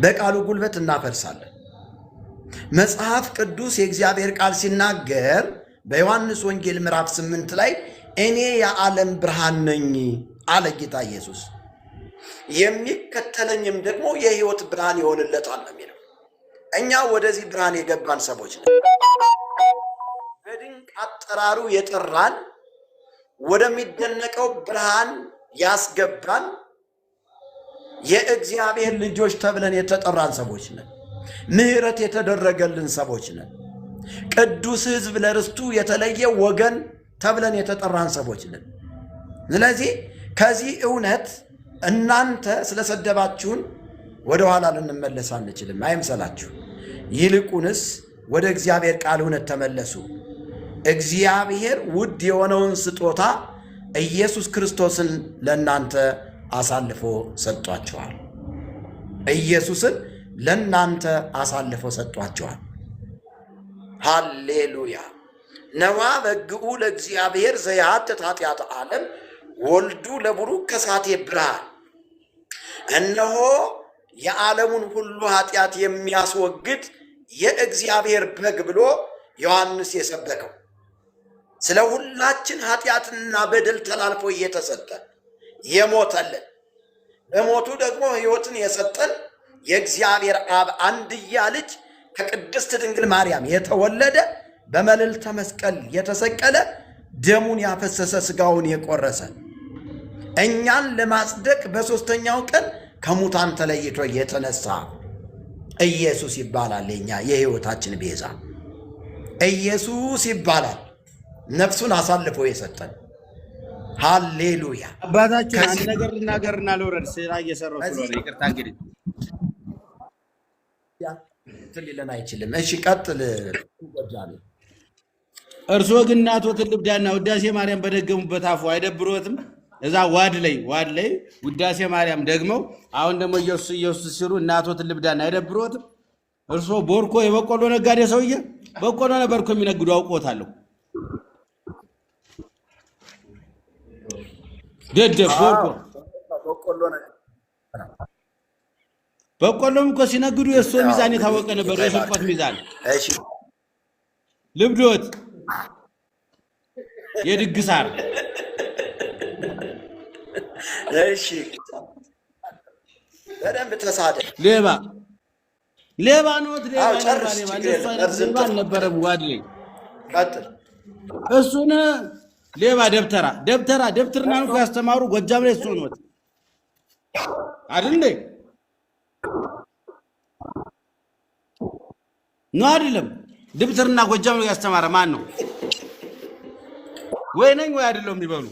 በቃሉ ጉልበት እናፈርሳለን። መጽሐፍ ቅዱስ የእግዚአብሔር ቃል ሲናገር በዮሐንስ ወንጌል ምዕራፍ 8 ላይ እኔ የዓለም ብርሃን ነኝ አለ ጌታ ኢየሱስ፣ የሚከተለኝም ደግሞ የሕይወት ብርሃን ይሆንለታል ነው የሚለው። እኛ ወደዚህ ብርሃን የገባን ሰዎች ነን። በድንቅ አጠራሩ የጠራን፣ ወደሚደነቀው ብርሃን ያስገባን የእግዚአብሔር ልጆች ተብለን የተጠራን ሰዎች ነን። ምሕረት የተደረገልን ሰዎች ነን። ቅዱስ ሕዝብ፣ ለርስቱ የተለየ ወገን ተብለን የተጠራን ሰዎች ነን። ስለዚህ ከዚህ እውነት እናንተ ስለሰደባችሁን ወደኋላ ልንመለስ አንችልም፣ አይምሰላችሁ። ይልቁንስ ወደ እግዚአብሔር ቃል እውነት ተመለሱ። እግዚአብሔር ውድ የሆነውን ስጦታ ኢየሱስ ክርስቶስን ለእናንተ አሳልፎ ሰጥቷቸዋል። ኢየሱስን ለእናንተ አሳልፎ ሰጥቷቸዋል። ሃሌሉያ። ነዋ በግኡ ለእግዚአብሔር ዘያትት ኃጢአተ ዓለም ወልዱ ለቡሩክ ከሳቴ ብርሃን። እነሆ የዓለሙን ሁሉ ኃጢአት የሚያስወግድ የእግዚአብሔር በግ ብሎ ዮሐንስ የሰበከው ስለ ሁላችን ኃጢአትና በደል ተላልፎ እየተሰጠ የሞተልን፣ በሞቱ ደግሞ ሕይወትን የሰጠን የእግዚአብሔር አብ አንድያ ልጅ ከቅድስት ድንግል ማርያም የተወለደ በመልዕልተ መስቀል የተሰቀለ ደሙን ያፈሰሰ ሥጋውን የቆረሰ እኛን ለማጽደቅ በሦስተኛው ቀን ከሙታን ተለይቶ የተነሳ ኢየሱስ ይባላል። የኛ የሕይወታችን ቤዛ ኢየሱስ ይባላል። ነፍሱን አሳልፎ የሰጠን። ሃሌሉያ። አባታችን አንድ ነገር ልናገርና ልውረድ፣ ስራ እየሰራሁ ስለሆነ ይቅርታ። እንግዲህ ሊለን አይችልም። እሺ ቀጥል። እርስዎ ግን እናቶትን ልብዳና ውዳሴ ማርያም በደገሙበት አፉ አይደብሮትም? እዛ ዋድ ላይ ውዳሴ ማርያም ደግመው አሁን ደግሞ ኢየሱስ ኢየሱስ ሲሉ እናቶትን ልብዳና አይደብሮትም? እርስዎ ቦርኮ የበቆሎ ነጋዴ ሰውዬ፣ በቆሎ ነበር እኮ የሚነግዱ አውቆታለሁ። ደደብ ቦርኮ በቆሎም እኮ ሲነግዱ የእሱ ሚዛን የታወቀ ነበር። የስርቆት ሚዛን ልብዶት የድግሳር እሺ በደንብ ተሳደ ሌባ ኖት ሌባ ሌባ አልነበረም። ዋድሌ እሱን ሌባ ደብተርና ነው ያስተማሩ ጎጃም ላይ እሱ ኖት አይደል እንዴ? ነው አይደለም? ደብተርና ጎጃም ላይ ያስተማረ ማን ነው? ወይ ነኝ ወይ አይደለም ይበሉ።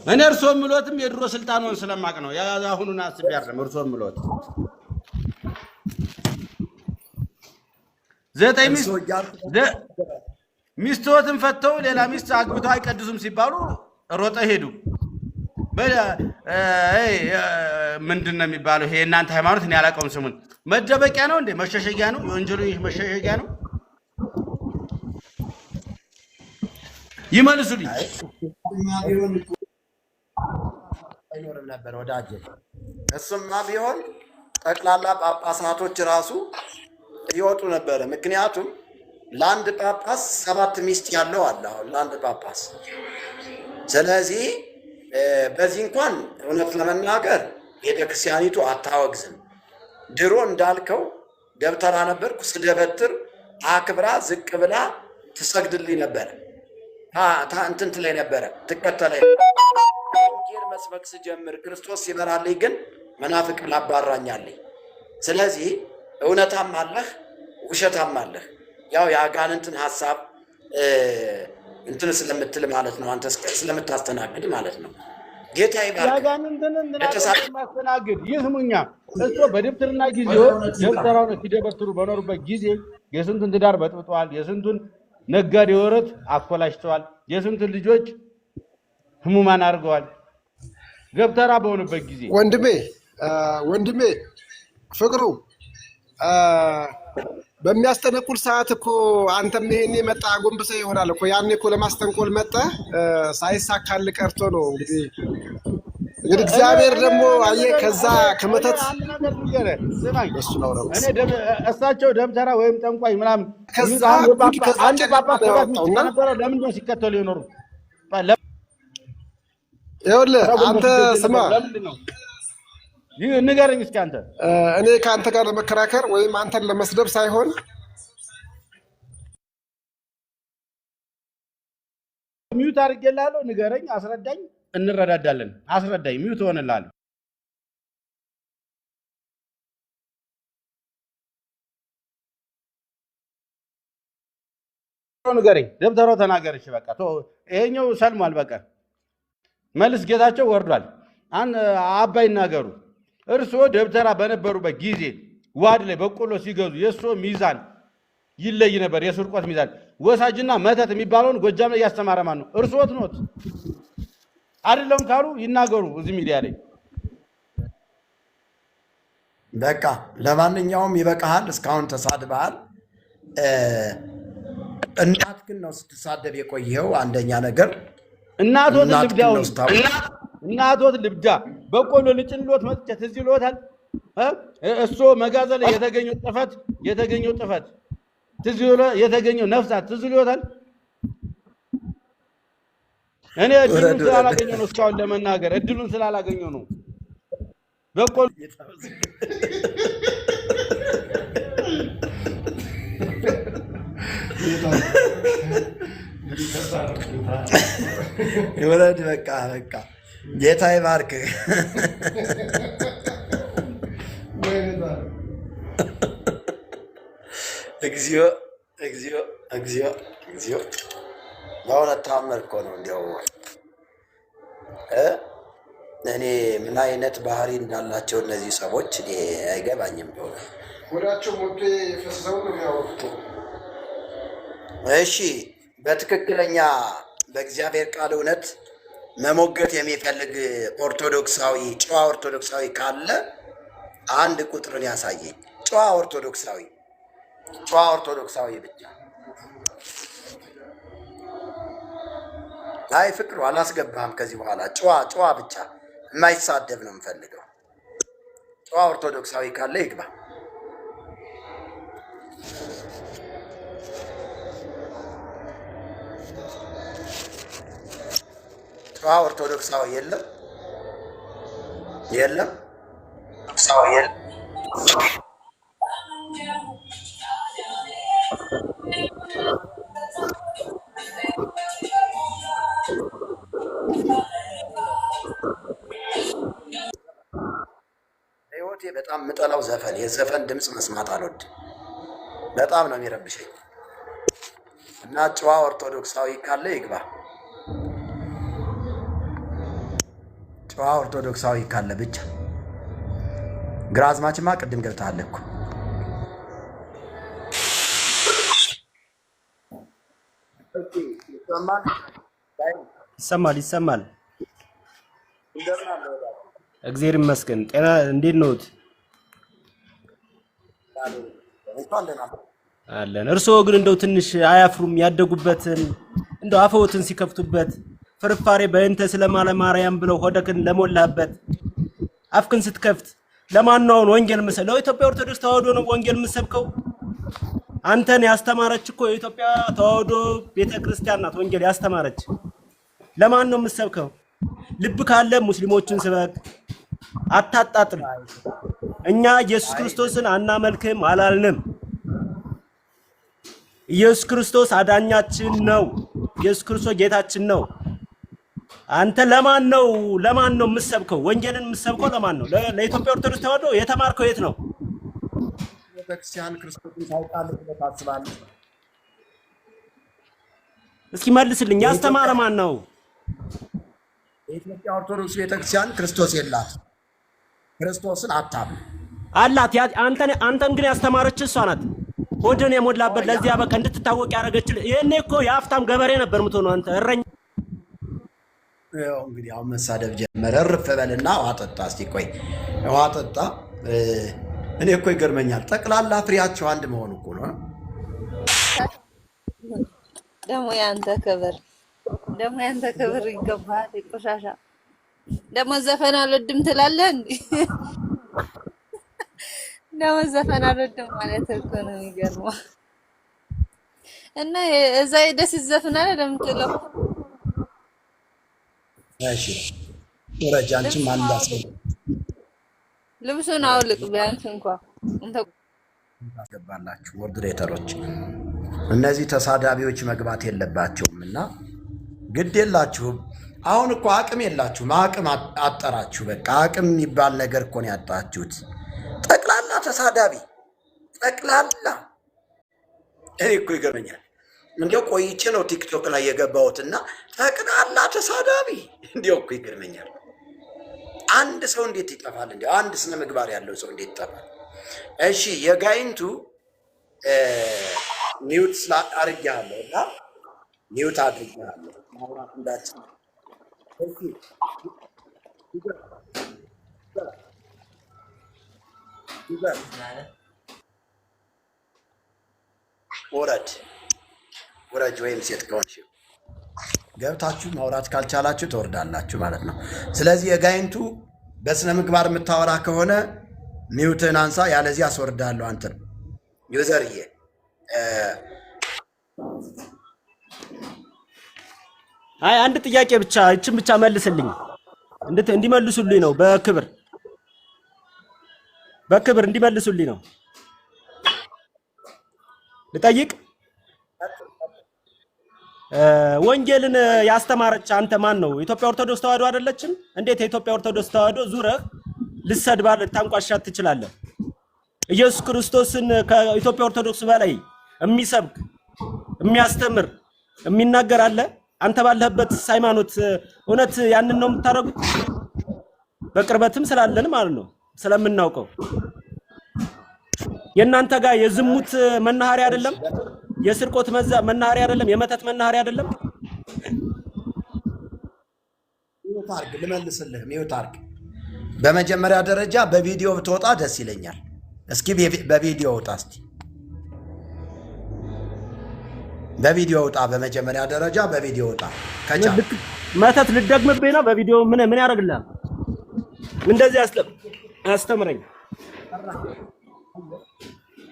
እኔ እርሶ ምሎትም የድሮ ስልጣኑን ስለማቅ ነው። አሁኑን አስቤ አይደለም እርሶ ምሎት ዘጠኝ ሚስቶትን ፈተው ሌላ ሚስት አግብተው አይቀድሱም ሲባሉ ሮጠ ሄዱ። ምንድን ነው የሚባለው? ይሄ እናንተ ሃይማኖት እኔ አላውቀውም ስሙን። መደበቂያ ነው እንዴ? መሸሸጊያ ነው? የወንጀሉ መሸሸጊያ ነው? ይመልሱልኝ። አይኖርም ነበር ወዳጄ። እሱማ ቢሆን ጠቅላላ ጳጳሳቶች ራሱ ይወጡ ነበረ። ምክንያቱም ለአንድ ጳጳስ 7 ሚስት ያለው አለ አሁን ለአንድ ጳጳስ። ስለዚህ በዚህ እንኳን እውነት ለመናገር ቤተክርስቲያኒቱ አታወግዝም። ድሮ እንዳልከው ደብተራ ነበርኩ ስደበትር አክብራ ዝቅ ብላ ትሰግድልኝ ነበረ። እንትን ትለኝ ነበረ፣ ትከተለኝ። ወንጌል መስበክ ስጀምር ክርስቶስ ሲበራልኝ ግን መናፍቅን አባራኛለኝ። ስለዚህ እውነታም አለህ ውሸታም አለህ። ያው የአጋንንትን ሐሳብ እንትን ስለምትል ማለት ነው፣ አንተ ስለምታስተናግድ ማለት ነው። ጌታ ይባርክ። ያጋንንትን ማስተናግድ ይስሙኛ። እሱ በደብተርና ጊዜው ደብተራውን ሲደበትሩ በኖሩበት ጊዜ የስንቱን ትዳር በጥብጠዋል፣ የስንቱን ነጋዴ ወረት አኮላሽተዋል፣ የስንቱን ልጆች ህሙማን አድርገዋል። ደብተራ በሆኑበት ጊዜ ወንድሜ ፍቅሩ በሚያስጠነቁል ሰዓት እኮ አንተም ይሄኔ መጣ ጎንብሰ ይሆናል እኮ ያኔ እኮ ለማስጠንቆል መጣ ሳይሳካል ቀርቶ ነው። እንግዲህ እግዚአብሔር ደግሞ አየህ ከዛ ከመተት እሱ ነው ነው እሳቸው ደብተራ ወይም ጠንቋይ ምናምን ከዛ አንድ ጳጳስ ነበረ። ለምን ነው ሲከተሉ የኖሩ? ይኸውልህ አንተ ስማ ንገረኝ እስኪ አንተ። እኔ ከአንተ ጋር ለመከራከር ወይም አንተን ለመስደብ ሳይሆን ሚዩት አድርጌልሃለሁ። ንገረኝ፣ አስረዳኝ፣ እንረዳዳለን። አስረዳኝ፣ ሚዩት ሆነልሃለሁ። ንገረኝ፣ ደብተራው ተናገር። እሺ በቃ ይሄኛው ሰልሟል። በቃ መልስ ጌታቸው ወርዷል። አባይ ይናገሩ። እርስዎ ደብተራ በነበሩበት ጊዜ ዋድ ላይ በቆሎ ሲገዙ የእሱ ሚዛን ይለይ ነበር። የስርቆት ሚዛን ወሳጅና መተት የሚባለውን ጎጃም ላይ ያስተማረ ማን ነው? እርስዎት ኖት አይደለም ካሉ ይናገሩ እዚህ ሚዲያ ላይ። በቃ ለማንኛውም ይበቃሃል። እስካሁን ተሳድበሃል። እናት ግን ነው ስትሳደብ የቆየው። አንደኛ ነገር እናቶት ልብዳ በቆሎ ልጭንሎት መጥቼ ትዝ ይሎታል። እሱ መጋዘን ላይ የተገኘው ጥፈት ትዝ ይሎ የተገኘው ነፍሳት ትዝ ይሎታል። እኔ እድሉን ስላላገኘው ነው እስካሁን ለመናገር እድሉን ስላላገኘው ነው። በቆሎ ይወረድ። በቃ ጌታ ይባርክ። እግዚኦ እግዚኦ እግዚኦ እግዚኦ። በእውነት ታምር እኮ ነው። እንዲያው እኔ ምን አይነት ባህሪ እንዳላቸው እነዚህ ሰዎች እኔ አይገባኝም። ሆነ ወዳቸው ሞቶ የፈሰሰው ነው ያወጡ። እሺ በትክክለኛ በእግዚአብሔር ቃል እውነት መሞገት የሚፈልግ ኦርቶዶክሳዊ ጨዋ ኦርቶዶክሳዊ ካለ አንድ ቁጥርን ያሳየኝ። ጨዋ ኦርቶዶክሳዊ ብቻ። አይ ፍቅሩ አላስገባህም ከዚህ በኋላ ጨዋ ብቻ የማይሳደብ ነው የምፈልገው። ጨዋ ኦርቶዶክሳዊ ካለ ይግባ። ጨዋ ኦርቶዶክሳዊ የለም የለም። ህይወቴ በጣም የምጠላው ዘፈን የዘፈን ድምፅ መስማት አልወድም። በጣም ነው የሚረብሸኝ። እና ጨዋ ኦርቶዶክሳዊ ካለ ይግባ። ጨዋ ኦርቶዶክሳዊ ካለ ብቻ። ግራዝማችማ ቅድም ገብተሃል እኮ። ይሰማል ይሰማል። እግዚአብሔር ይመስገን። ጤና እንዴት ነዎት? አለን። እርስዎ ግን እንደው ትንሽ አያፍሩም? ያደጉበትን እንደው አፈውትን ሲከፍቱበት ፍርፋሬ በእንተ ስለማለ ማርያም ብለው ሆደክን ለሞላበት አፍክን ስትከፍት ለማን ነው ወንጌል የምሰብከው? ለኢትዮጵያ ኦርቶዶክስ ተዋህዶ ነው ወንጌል የምሰብከው? አንተን ያስተማረች እኮ የኢትዮጵያ ተዋህዶ ቤተክርስቲያን ናት። ወንጌል ያስተማረች ለማን ነው የምሰብከው? ልብ ካለ ሙስሊሞችን ስበክ፣ አታጣጥል። እኛ ኢየሱስ ክርስቶስን አናመልክም አላልንም። ኢየሱስ ክርስቶስ አዳኛችን ነው። ኢየሱስ ክርስቶስ ጌታችን ነው። አንተ ለማን ነው የምሰብከው? ወንጌልን የምሰብከው ለማን ነው? ለኢትዮጵያ ኦርቶዶክስ ተዋህዶ። የተማርከው የት ነው? ቤተክርስቲያን ክርስቶስን ታውቃለህ ብለህ ታስባለህ? እስኪ መልስልኝ። ያስተማረ ማን ነው? የኢትዮጵያ ኦርቶዶክስ ቤተክርስቲያን ክርስቶስ የላት። ክርስቶስን አታምንም አላት። አንተን ግን ያስተማረች እሷ ናት። ሆድን የሞላበት ለዚያ በቃ እንድትታወቅ ያደረገችልህ። ይሄኔ እኮ የሀብታም ገበሬ ነበር የምትሆነው አንተ እረኛ። ያው እንግዲህ አሁን መሳደብ ጀመረ። እርፍ በልና ውሃ ጠጣ። እስቲ ቆይ ውሃ ጠጣ። እኔ እኮ ይገርመኛል። ጠቅላላ ፍሬያቸው አንድ መሆኑ እኮ ነው። ደግሞ ያንተ ክብር ይገባል። ቆሻሻ ደግሞ ዘፈን አልወድም ትላለህ እንዴ? ደግሞ ዘፈን አልወድም ማለት እኮ ነው የሚገርመው። እና እዛ ደስ ይዘፍናል ለምትለው እሺ ወረጃንቺ ማን ዳሰው ልብሱን አውልቅ ቢያንስ እንኳን እንተ ታገባላችሁ። ሞዴሬተሮች እነዚህ ተሳዳቢዎች መግባት የለባቸውም እና ግድ የላችሁም። አሁን እኮ አቅም የላችሁም። አቅም አጠራችሁ። በቃ አቅም የሚባል ነገር እኮ ነው ያጣችሁት። ጠቅላላ ተሳዳቢ ጠቅላላ። እኔ እኮ ይገርመኛል። እንዲያው ቆይቼ ነው ቲክቶክ ላይ የገባሁትና ጠቅላላ ተሳዳቢ። እንዲያው እኮ ይገርመኛል። አንድ ሰው እንዴት ይጠፋል? እንዲያው አንድ ስነ ምግባር ያለው ሰው እንዴት ይጠፋል? እሺ የጋይንቱ ሚውት አድርጌሃለሁ እና ሚውት አድርጌሃለሁ ማውራት እንዳትችል። እሺ ውረጅ ወይም ሴት ከሆንሽ ገብታችሁ ማውራት ካልቻላችሁ ትወርዳላችሁ ማለት ነው። ስለዚህ የጋይንቱ በስነ ምግባር የምታወራ ከሆነ ሚውትን አንሳ፣ ያለዚህ አስወርዳለሁ። አንተን ዩዘርዬ አይ አንድ ጥያቄ ብቻ እቺን ብቻ መልስልኝ። እንዲመልሱልኝ ነው። በክብር እንዲመልሱልኝ ነው ልጠይቅ። ወንጌልን ያስተማረች አንተ ማን ነው? ኢትዮጵያ ኦርቶዶክስ ተዋህዶ አይደለችም? እንዴት የኢትዮጵያ ኦርቶዶክስ ተዋህዶ ዙረህ ልሰድባት ልታንቋሻት ትችላለህ? ኢየሱስ ክርስቶስን ከኢትዮጵያ ኦርቶዶክስ በላይ የሚሰብክ የሚያስተምር የሚናገር አለ? አንተ ባለህበት ሃይማኖት እውነት ያንን ነው የምታደርጉት? በቅርበትም ስላለን ማለት ነው ስለምናውቀው። የእናንተ ጋር የዝሙት መናኸሪያ አይደለም? የስርቆት መናኸሪያ አይደለም? የመተት መናኸሪያ አይደለም? ሚውት አድርግ፣ ልመልስልህ። ሚውት አድርግ። በመጀመሪያ ደረጃ በቪዲዮ ብትወጣ ደስ ይለኛል። እስኪ በቪዲዮ ወጣ። እስቲ በቪዲዮ ወጣ። በመጀመሪያ ደረጃ በቪዲዮ ወጣ። ከቻ መተት ልደግምብኝ ነው በቪዲዮ ምን ያደርግልሃል? እንደዚህ አስተምረኝ።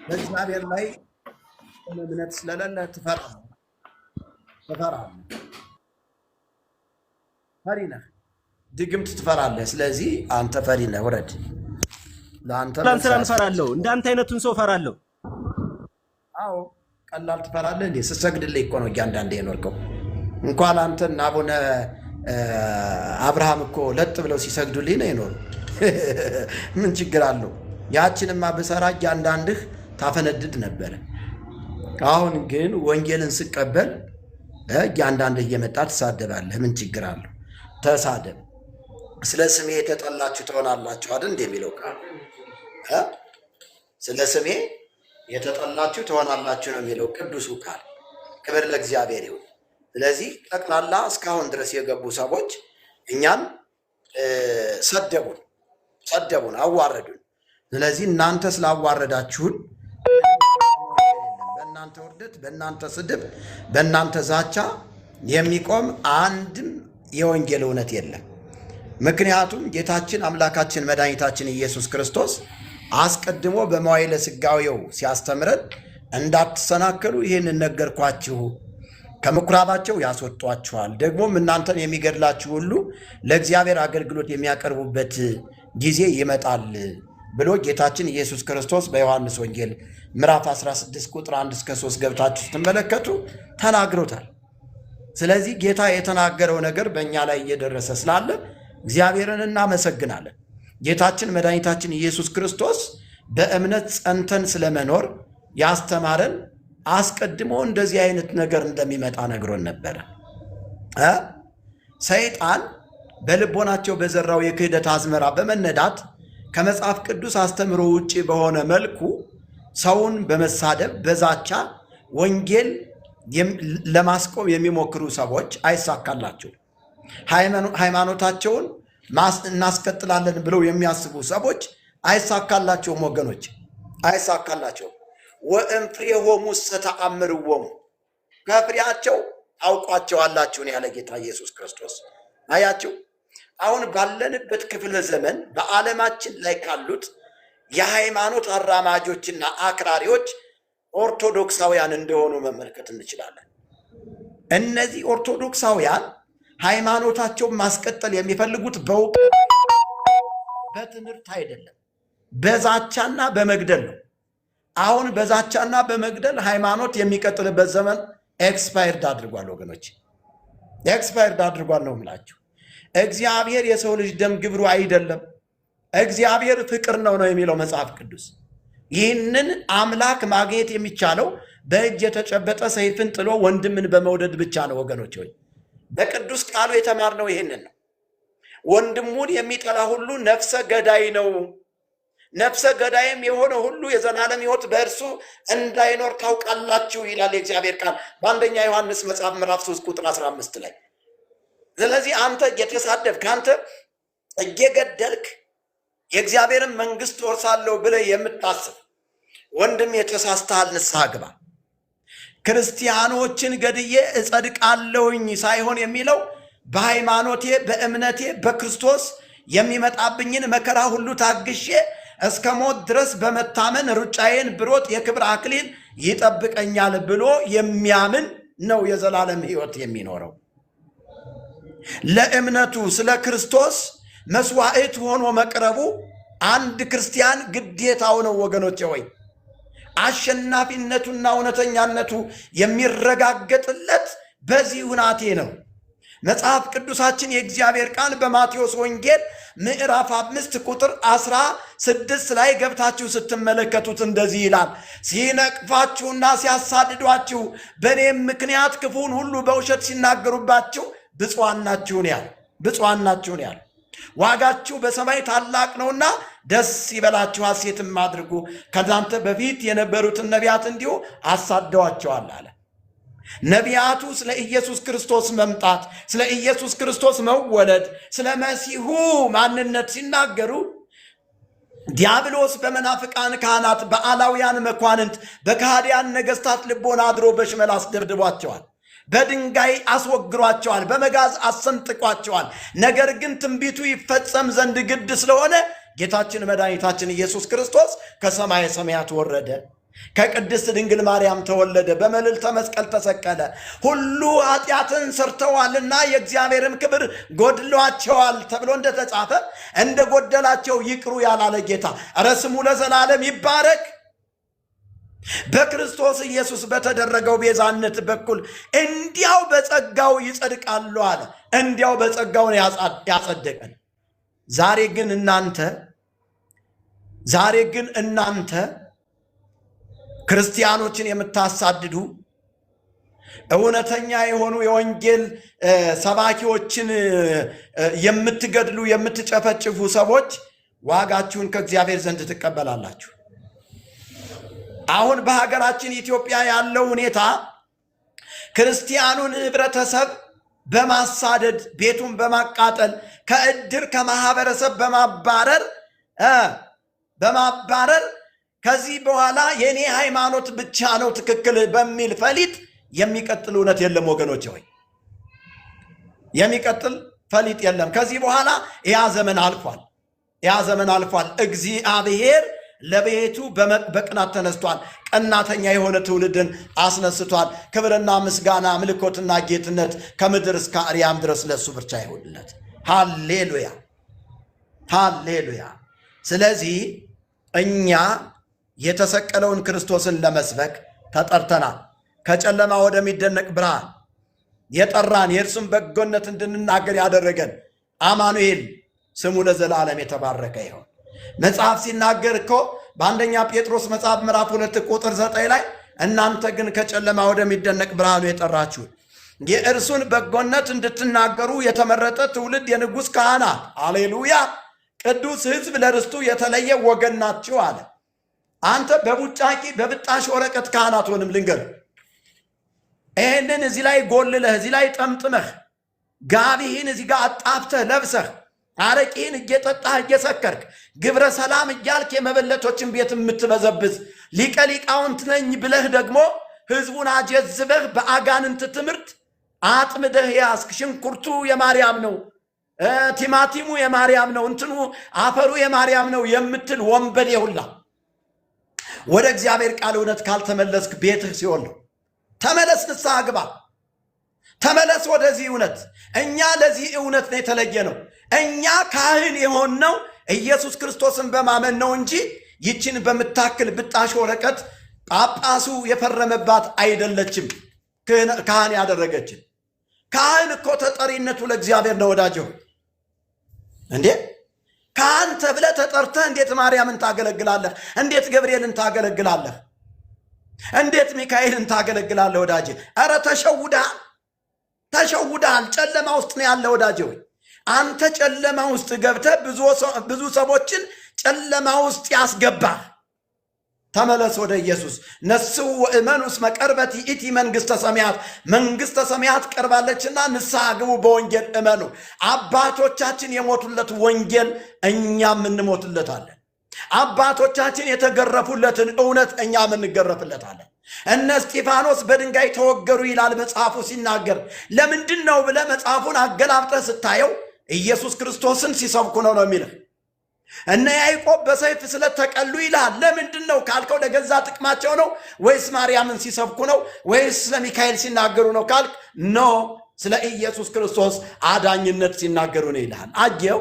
በእግዚአብሔር ላይ እምነት ስለሌለ ትፈራለህ። ፈሪ ነህ፣ ድግምት ትፈራለህ። ስለዚህ አንተ ፈሪ ነህ፣ ውረድ። ለአንተ ስራን እፈራለሁ፣ እንዳንተ አይነቱን ሰው እፈራለሁ። አዎ ቀላል ትፈራለህ እንዴ? ስሰግድልህ እኮ ነው እያንዳንዴ የኖርከው። እንኳን አንተና አቡነ አብርሃም እኮ ለጥ ብለው ሲሰግዱልኝ ነው የኖሩ። ምን ችግር አለው? ያችንማ ብሰራ እያንዳንድህ ታፈነድድ ነበረ። አሁን ግን ወንጌልን ስቀበል እያንዳንድህ እየመጣ ትሳደባለህ። ምን ችግር አለው? ተሳደብ። ስለ ስሜ የተጠላችሁ ትሆናላችሁ አይደል እንደሚለው ቃል ስለ ስሜ የተጠላችሁ ትሆናላችሁ ነው የሚለው ቅዱሱ ቃል። ክብር ለእግዚአብሔር ይሁን። ስለዚህ ጠቅላላ እስካሁን ድረስ የገቡ ሰዎች እኛን ሰደቡን፣ አዋረዱን። ስለዚህ እናንተ ስላዋረዳችሁን በእናንተ ውርደት፣ በእናንተ ስድብ፣ በእናንተ ዛቻ የሚቆም አንድም የወንጌል እውነት የለም። ምክንያቱም ጌታችን አምላካችን መድኃኒታችን ኢየሱስ ክርስቶስ አስቀድሞ በመዋዕለ ሥጋዌው ሲያስተምረን እንዳትሰናከሉ ይህንን ነገርኳችሁ፣ ከምኩራባቸው ያስወጧችኋል፣ ደግሞም እናንተን የሚገድላችሁ ሁሉ ለእግዚአብሔር አገልግሎት የሚያቀርቡበት ጊዜ ይመጣል ብሎ ጌታችን ኢየሱስ ክርስቶስ በዮሐንስ ወንጌል ምዕራፍ 16 ቁጥር 1 እስከ 3 ገብታችሁ ስትመለከቱ ተናግሮታል። ስለዚህ ጌታ የተናገረው ነገር በእኛ ላይ እየደረሰ ስላለ እግዚአብሔርን እናመሰግናለን። ጌታችን መድኃኒታችን ኢየሱስ ክርስቶስ በእምነት ጸንተን ስለመኖር ያስተማረን አስቀድሞ እንደዚህ አይነት ነገር እንደሚመጣ ነግሮን ነበረ። ሰይጣን በልቦናቸው በዘራው የክህደት አዝመራ በመነዳት ከመጽሐፍ ቅዱስ አስተምሮ ውጪ በሆነ መልኩ ሰውን በመሳደብ በዛቻ ወንጌል ለማስቆም የሚሞክሩ ሰዎች አይሳካላቸውም። ሃይማኖታቸውን እናስቀጥላለን ብለው የሚያስቡ ሰዎች አይሳካላቸውም። ወገኖች አይሳካላቸውም። ወእምፍሬሆሙ ተአምርዎሙ፣ ከፍሬያቸው ታውቋቸዋላችሁን ያለ ጌታ ኢየሱስ ክርስቶስ። አያችሁ፣ አሁን ባለንበት ክፍለ ዘመን በዓለማችን ላይ ካሉት የሃይማኖት አራማጆችና አክራሪዎች ኦርቶዶክሳውያን እንደሆኑ መመልከት እንችላለን። እነዚህ ኦርቶዶክሳውያን ሃይማኖታቸውን ማስቀጠል የሚፈልጉት በእውቀት በትምህርት አይደለም፣ በዛቻና በመግደል ነው። አሁን በዛቻና በመግደል ሃይማኖት የሚቀጥልበት ዘመን ኤክስፓየርድ አድርጓል ወገኖች፣ ኤክስፓየርድ አድርጓል ነው የምላችሁ። እግዚአብሔር የሰው ልጅ ደም ግብሩ አይደለም፣ እግዚአብሔር ፍቅር ነው የሚለው መጽሐፍ ቅዱስ። ይህንን አምላክ ማግኘት የሚቻለው በእጅ የተጨበጠ ሰይፍን ጥሎ ወንድምን በመውደድ ብቻ ነው ወገኖች። ሆይ በቅዱስ ቃሉ የተማርነው ይህንን ነው። ወንድሙን የሚጠላ ሁሉ ነፍሰ ገዳይ ነው፣ ነፍሰ ገዳይም የሆነ ሁሉ የዘላለም ሕይወት በእርሱ እንዳይኖር ታውቃላችሁ ይላል የእግዚአብሔር ቃል በአንደኛ ዮሐንስ መጽሐፍ ምዕራፍ 3 ቁጥር 15 ላይ። ስለዚህ አንተ እየተሳደብክ፣ አንተ እየገደልክ የእግዚአብሔርን መንግስት ወርሳለሁ ብለህ የምታስብ ወንድም የተሳስተሃል፣ ንስሐ ግባ። ክርስቲያኖችን ገድዬ እጸድቃለሁኝ ሳይሆን የሚለው በሃይማኖቴ በእምነቴ በክርስቶስ የሚመጣብኝን መከራ ሁሉ ታግሼ እስከ ሞት ድረስ በመታመን ሩጫዬን ብሮጥ የክብር አክሊል ይጠብቀኛል ብሎ የሚያምን ነው የዘላለም ሕይወት የሚኖረው። ለእምነቱ ስለ ክርስቶስ መስዋዕት ሆኖ መቅረቡ አንድ ክርስቲያን ግዴታው ነው ወገኖቼ። ወይ አሸናፊነቱና እውነተኛነቱ የሚረጋገጥለት በዚህ ሁናቴ ነው። መጽሐፍ ቅዱሳችን የእግዚአብሔር ቃል በማቴዎስ ወንጌል ምዕራፍ 5 ቁጥር 16 ላይ ገብታችሁ ስትመለከቱት እንደዚህ ይላል፣ ሲነቅፋችሁና ሲያሳድዷችሁ በእኔም ምክንያት ክፉን ሁሉ በውሸት ሲናገሩባችሁ ብፁዓን ናችሁን ያል፣ ብፁዓን ናችሁን ያል። ዋጋችሁ በሰማይ ታላቅ ነውና ደስ ይበላችሁ፣ ሐሴትም አድርጉ። ከዛንተ በፊት የነበሩትን ነቢያት እንዲሁ አሳደዋቸዋል አለ። ነቢያቱ ስለ ኢየሱስ ክርስቶስ መምጣት፣ ስለ ኢየሱስ ክርስቶስ መወለድ፣ ስለ መሲሁ ማንነት ሲናገሩ ዲያብሎስ በመናፍቃን ካህናት፣ በአላውያን መኳንንት፣ በካህዲያን ነገሥታት ልቦና አድሮ በሽመል አስደብድቧቸዋል። በድንጋይ አስወግሯቸዋል፣ በመጋዝ አሰንጥቋቸዋል። ነገር ግን ትንቢቱ ይፈጸም ዘንድ ግድ ስለሆነ ጌታችን መድኃኒታችን ኢየሱስ ክርስቶስ ከሰማየ ሰማያት ወረደ፣ ከቅድስት ድንግል ማርያም ተወለደ፣ በመልዕልተ መስቀል ተሰቀለ። ሁሉ ኃጢአትን ሰርተዋልና የእግዚአብሔርም ክብር ጎድሏቸዋል ተብሎ እንደተጻፈ እንደ ጎደላቸው ይቅሩ ያላለ ጌታ ኧረ ስሙ ለዘላለም ይባረክ። በክርስቶስ ኢየሱስ በተደረገው ቤዛነት በኩል እንዲያው በጸጋው ይጸድቃሉ አለ። እንዲያው በጸጋው ነው ያጸደቀን። ዛሬ ግን እናንተ ክርስቲያኖችን የምታሳድዱ እውነተኛ የሆኑ የወንጌል ሰባኪዎችን የምትገድሉ የምትጨፈጭፉ ሰዎች ዋጋችሁን ከእግዚአብሔር ዘንድ ትቀበላላችሁ። አሁን በሀገራችን ኢትዮጵያ ያለው ሁኔታ ክርስቲያኑን ህብረተሰብ በማሳደድ ቤቱን በማቃጠል ከእድር ከማህበረሰብ በማባረር ከዚህ በኋላ የኔ ሃይማኖት ብቻ ነው ትክክል በሚል ፈሊጥ የሚቀጥል እውነት የለም ወገኖች ሆይ፣ የሚቀጥል ፈሊጥ የለም። ከዚህ በኋላ ያ ዘመን አልፏል። እግዚአብሔር ለቤቱ በቅናት ተነስቷል። ቀናተኛ የሆነ ትውልድን አስነስቷል። ክብርና ምስጋና ምልኮትና ጌትነት ከምድር እስከ አርያም ድረስ ለሱ ብቻ ይሁንለት። ሃሌሉያ ሃሌሉያ። ስለዚህ እኛ የተሰቀለውን ክርስቶስን ለመስበክ ተጠርተናል። ከጨለማ ወደሚደነቅ ብርሃን የጠራን የእርሱን በጎነት እንድንናገር ያደረገን አማኑኤል ስሙ ለዘላለም የተባረከ ይሁን። መጽሐፍ ሲናገር እኮ በአንደኛ ጴጥሮስ መጽሐፍ ምዕራፍ 2 ቁጥር 9 ላይ እናንተ ግን ከጨለማ ወደሚደነቅ ብርሃኑ የጠራችሁ የእርሱን በጎነት እንድትናገሩ የተመረጠ ትውልድ፣ የንጉሥ ካህናት፣ አሌሉያ፣ ቅዱስ ሕዝብ፣ ለርስቱ የተለየ ወገን ናችሁ አለ። አንተ በብጣሽ ወረቀት ካህናት ሆንም ልንገር፣ ይህንን እዚህ ላይ ጎልለህ እዚህ ላይ ጠምጥመህ ጋቢህን እዚህ ጋር አጣፍተህ ለብሰህ አረቂህን እየጠጣህ እየሰከርክ ግብረ ሰላም እያልክ የመበለቶችን ቤት የምትበዘብዝ ሊቀ ሊቃውንት ነኝ ብለህ ደግሞ ህዝቡን አጀዝበህ በአጋንንት ትምህርት አጥምደህ ያስክ ሽንኩርቱ የማርያም ነው፣ ቲማቲሙ የማርያም ነው፣ እንትኑ አፈሩ የማርያም ነው የምትል ወንበዴ ሁላ ወደ እግዚአብሔር ቃል እውነት ካልተመለስክ ቤትህ ሲኦል ነው። ተመለስ፣ ንስሐ ግባ፣ ተመለስ ወደዚህ እውነት። እኛ ለዚህ እውነት ነው የተለየ ነው። እኛ ካህን የሆንነው ኢየሱስ ክርስቶስን በማመን ነው እንጂ ይችን በምታክል ብጣሽ ወረቀት ጳጳሱ የፈረመባት አይደለችም ካህን ያደረገችን። ካህን እኮ ተጠሪነቱ ለእግዚአብሔር ነው ወዳጅ ሆይ። እንዴ ካህን ተብለህ ተጠርተህ እንዴት ማርያምን ታገለግላለህ? እንዴት ገብርኤልን ታገለግላለህ? እንዴት ሚካኤልን ታገለግላለህ? ወዳጅ ኧረ ተሸውዳል። ጨለማ ውስጥ ነው ያለ ወዳጅ ሆይ። አንተ ጨለማ ውስጥ ገብተህ ብዙ ሰዎችን ጨለማ ውስጥ ያስገባህ። ተመለስ ወደ ኢየሱስ። ነስሑ ወእመኑ እስመ ቀርበት ይእቲ መንግሥተ ሰማያት፣ መንግሥተ ሰማያት ቀርባለችና ንስሐ ግቡ፣ በወንጌል እመኑ። አባቶቻችን የሞቱለት ወንጌል እኛም እንሞትለታለን። አባቶቻችን የተገረፉለትን እውነት እኛም እንገረፍለታለን። እነ እስጢፋኖስ በድንጋይ ተወገሩ ይላል መጽሐፉ ሲናገር። ለምንድን ነው ብለህ መጽሐፉን አገላብጠህ ስታየው ኢየሱስ ክርስቶስን ሲሰብኩ ነው የሚልህ። እነ ያዕቆብ በሰይፍ ስለተቀሉ ይላል። ለምንድን ነው ካልከው ለገዛ ጥቅማቸው ነው ወይስ ማርያምን ሲሰብኩ ነው ወይስ ስለ ሚካኤል ሲናገሩ ነው ካልክ ኖ፣ ስለ ኢየሱስ ክርስቶስ አዳኝነት ሲናገሩ ነው ይልሃል። አየው።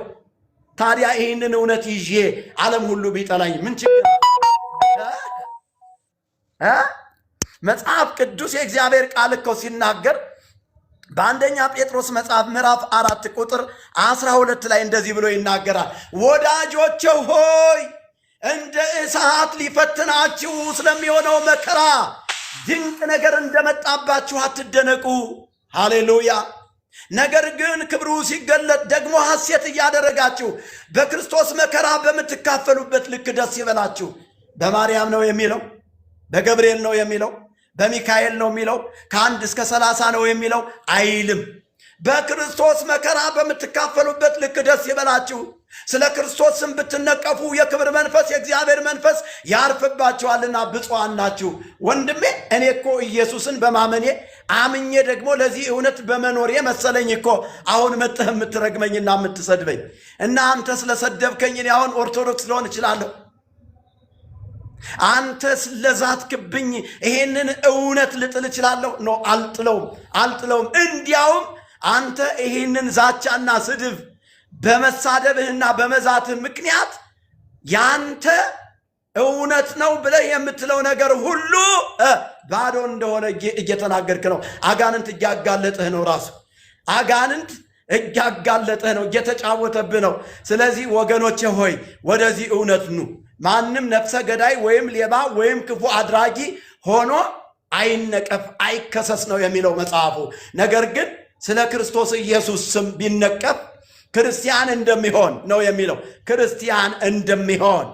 ታዲያ ይህንን እውነት ይዤ ዓለም ሁሉ ቢጠላኝ ምን ችግር? መጽሐፍ ቅዱስ የእግዚአብሔር ቃል እኮ ሲናገር በአንደኛ ጴጥሮስ መጽሐፍ ምዕራፍ 4 ቁጥር 12 ላይ እንደዚህ ብሎ ይናገራል። ወዳጆቼ ሆይ እንደ እሳት ሊፈትናችሁ ስለሚሆነው መከራ ድንቅ ነገር እንደመጣባችሁ አትደነቁ። ሃሌሉያ። ነገር ግን ክብሩ ሲገለጥ ደግሞ ሐሴት እያደረጋችሁ በክርስቶስ መከራ በምትካፈሉበት ልክ ደስ ይበላችሁ። በማርያም ነው የሚለው? በገብርኤል ነው የሚለው? በሚካኤል ነው የሚለው? ከ1 እስከ 30 ነው የሚለው? አይልም። በክርስቶስ መከራ በምትካፈሉበት ልክ ደስ ይበላችሁ። ስለ ክርስቶስ ስም ብትነቀፉ የክብር መንፈስ የእግዚአብሔር መንፈስ ያርፍባችኋልና ብፁዓን ናችሁ። ወንድሜ እኔ እኮ ኢየሱስን በማመኔ አምኜ ደግሞ ለዚህ እውነት በመኖሬ መሰለኝ እኮ አሁን መጥተህ የምትረግመኝና የምትሰድበኝ እና አንተ ስለሰደብከኝ እኔ አሁን ኦርቶዶክስ ልሆን እችላለሁ። አንተ ስለዛትክብኝ ይሄንን እውነት ልጥል እችላለሁ? ኖ አልጥለውም። እንዲያውም አንተ ይሄንን ዛቻና ስድብ በመሳደብህና በመዛትህ ምክንያት ያንተ እውነት ነው ብለህ የምትለው ነገር ሁሉ ባዶ እንደሆነ እየተናገርክ ነው። አጋንንት እያጋለጠህ ነው። ራሱ አጋንንት እያጋለጠህ ነው፣ እየተጫወተብህ ነው። ስለዚህ ወገኖቼ ሆይ ወደዚህ እውነት ኑ። ማንም ነፍሰ ገዳይ ወይም ሌባ ወይም ክፉ አድራጊ ሆኖ አይነቀፍ አይከሰስ ነው የሚለው መጽሐፉ። ነገር ግን ስለ ክርስቶስ ኢየሱስ ስም ቢነቀፍ ክርስቲያን እንደሚሆን ነው የሚለው። ክርስቲያን እንደሚሆን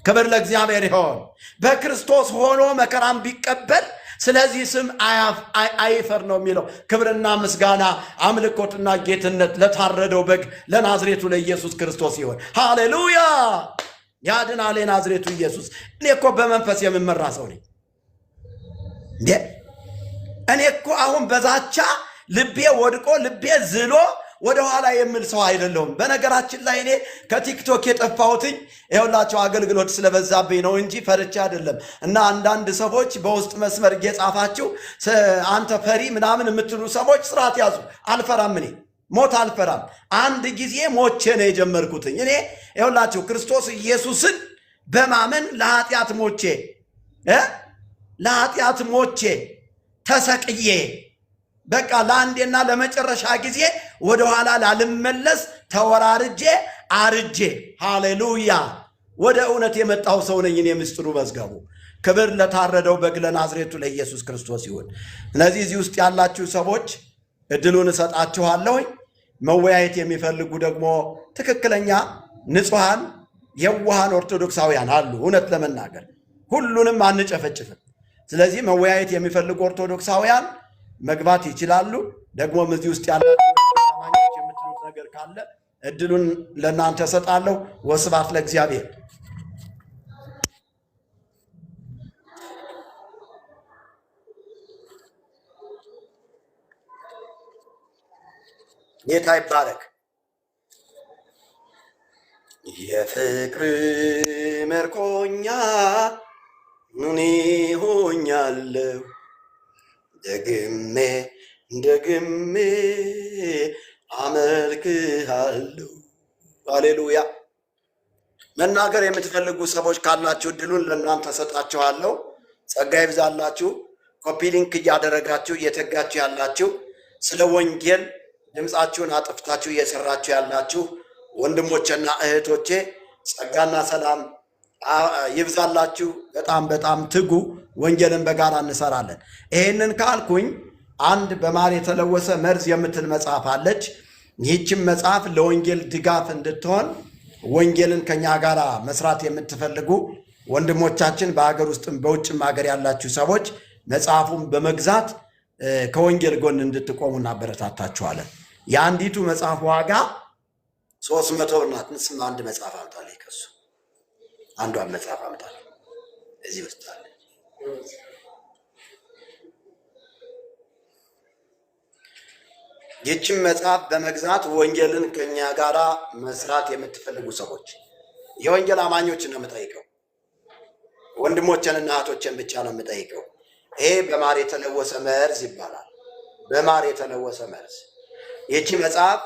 ክብር ለእግዚአብሔር ይሆን። በክርስቶስ ሆኖ መከራም ቢቀበል ስለዚህ ስም አይፈር ነው የሚለው። ክብርና ምስጋና አምልኮትና ጌትነት ለታረደው በግ ለናዝሬቱ ለኢየሱስ ክርስቶስ ይሆን። ሃሌሉያ! ያድናል የናዝሬቱ ኢየሱስ። እኔ እኮ በመንፈስ የምመራ ሰው ነኝ። እኔ እኮ አሁን በዛቻ ልቤ ወድቆ ልቤ ዝሎ ወደ ኋላ የምል ሰው አይደለሁም። በነገራችን ላይ እኔ ከቲክቶክ የጠፋሁትኝ ይኸውላቸው አገልግሎት ስለበዛብኝ ነው እንጂ ፈርቼ አይደለም። እና አንዳንድ ሰዎች በውስጥ መስመር እየጻፋችሁ አንተ ፈሪ ምናምን የምትሉ ሰዎች ስርዓት ያዙ። አልፈራም፣ እኔ ሞት አልፈራም። አንድ ጊዜ ሞቼ ነው የጀመርኩትኝ። እኔ ይኸውላችሁ ክርስቶስ ኢየሱስን በማመን ለኃጢአት ሞቼ ተሰቅዬ በቃ ለአንዴና ለመጨረሻ ጊዜ ወደኋላ ላልመለስ ተወራርጄ አርጄ ሃሌሉያ ወደ እውነት የመጣው ሰው ነኝ እኔ። ምስጢሩ መዝገቡ ክብር ለታረደው በግ ለናዝሬቱ ለኢየሱስ ክርስቶስ ይሁን። ስለዚህ እዚህ ውስጥ ያላችሁ ሰዎች እድሉን እሰጣችኋለሁ። መወያየት የሚፈልጉ ደግሞ ትክክለኛ ንጹሐን የዋሃን ኦርቶዶክሳውያን አሉ። እውነት ለመናገር ሁሉንም አንጨፈጭፍም። ስለዚህ መወያየት የሚፈልጉ ኦርቶዶክሳውያን መግባት ይችላሉ። ደግሞ እዚህ ውስጥ ያላችሁ አማኞች የምትሉት ነገር ካለ እድሉን ለእናንተ ሰጣለሁ። ወስብሐት ለእግዚአብሔር። ጌታ ይባረክ። የፍቅር ምርኮኛ እኔ ሆኛለሁ ደግሜ አመልክሃለሁ። ሃሌሉያ። መናገር የምትፈልጉ ሰዎች ካላችሁ እድሉን ለእናንተ ሰጣችኋለሁ። ጸጋ ይብዛላችሁ። ኮፒ ሊንክ እያደረጋችሁ እየተጋችሁ ያላችሁ ስለ ወንጌል ድምፃችሁን አጥፍታችሁ እየሰራችሁ ያላችሁ ወንድሞቼና እህቶቼ ጸጋና ሰላም ይብዛላችሁ። በጣም ትጉ። ወንጌልን በጋራ እንሰራለን። ይሄንን ካልኩኝ አንድ በማር የተለወሰ መርዝ የምትል መጽሐፍ አለች። ይህችም መጽሐፍ ለወንጌል ድጋፍ እንድትሆን ወንጌልን ከኛ ጋር መስራት የምትፈልጉ ወንድሞቻችን በሀገር ውስጥም በውጭም ሀገር ያላችሁ ሰዎች መጽሐፉን በመግዛት ከወንጌል ጎን እንድትቆሙ እናበረታታችኋለን። የአንዲቱ መጽሐፍ ዋጋ 300 ብር ናት። ንስማ አንድ መጽሐፍ አምጣልኝ። ከሱ አንዷን መጽሐፍ አምጣልኝ። እዚህ ውስጥ አለ። ይህችን መጽሐፍ በመግዛት ወንጌልን ከኛ ጋር መስራት የምትፈልጉ ሰዎች የወንጌል አማኞችን ነው የምጠይቀው። ወንድሞችንና እህቶችን ብቻ ነው የምጠይቀው። ይሄ በማር የተለወሰ መርዝ ይባላል። በማር የተለወሰ መርዝ። ይህቺ መጽሐፍ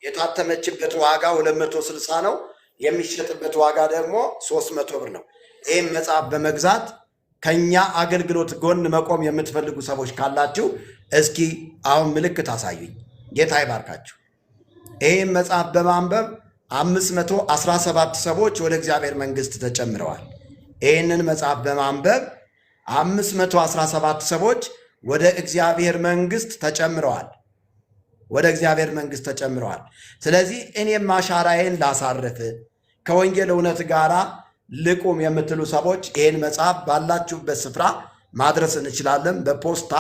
የታተመችበት ዋጋ 260 ነው። የሚሸጥበት ዋጋ ደግሞ 300 ብር ነው። ይህም መጽሐፍ በመግዛት ከኛ አገልግሎት ጎን መቆም የምትፈልጉ ሰዎች ካላችሁ እስኪ አሁን ምልክት አሳዩኝ። ጌታ ይባርካችሁ። ይህም መጽሐፍ በማንበብ 517 ሰዎች ወደ እግዚአብሔር መንግስት ተጨምረዋል። ይህንን መጽሐፍ በማንበብ 517 ሰዎች ወደ እግዚአብሔር መንግስት ተጨምረዋል። ስለዚህ እኔም አሻራዬን ላሳርፍ ከወንጌል እውነት ጋር ልቁም የምትሉ ሰዎች ይህን መጽሐፍ ባላችሁበት ስፍራ ማድረስ እንችላለን። በፖስታ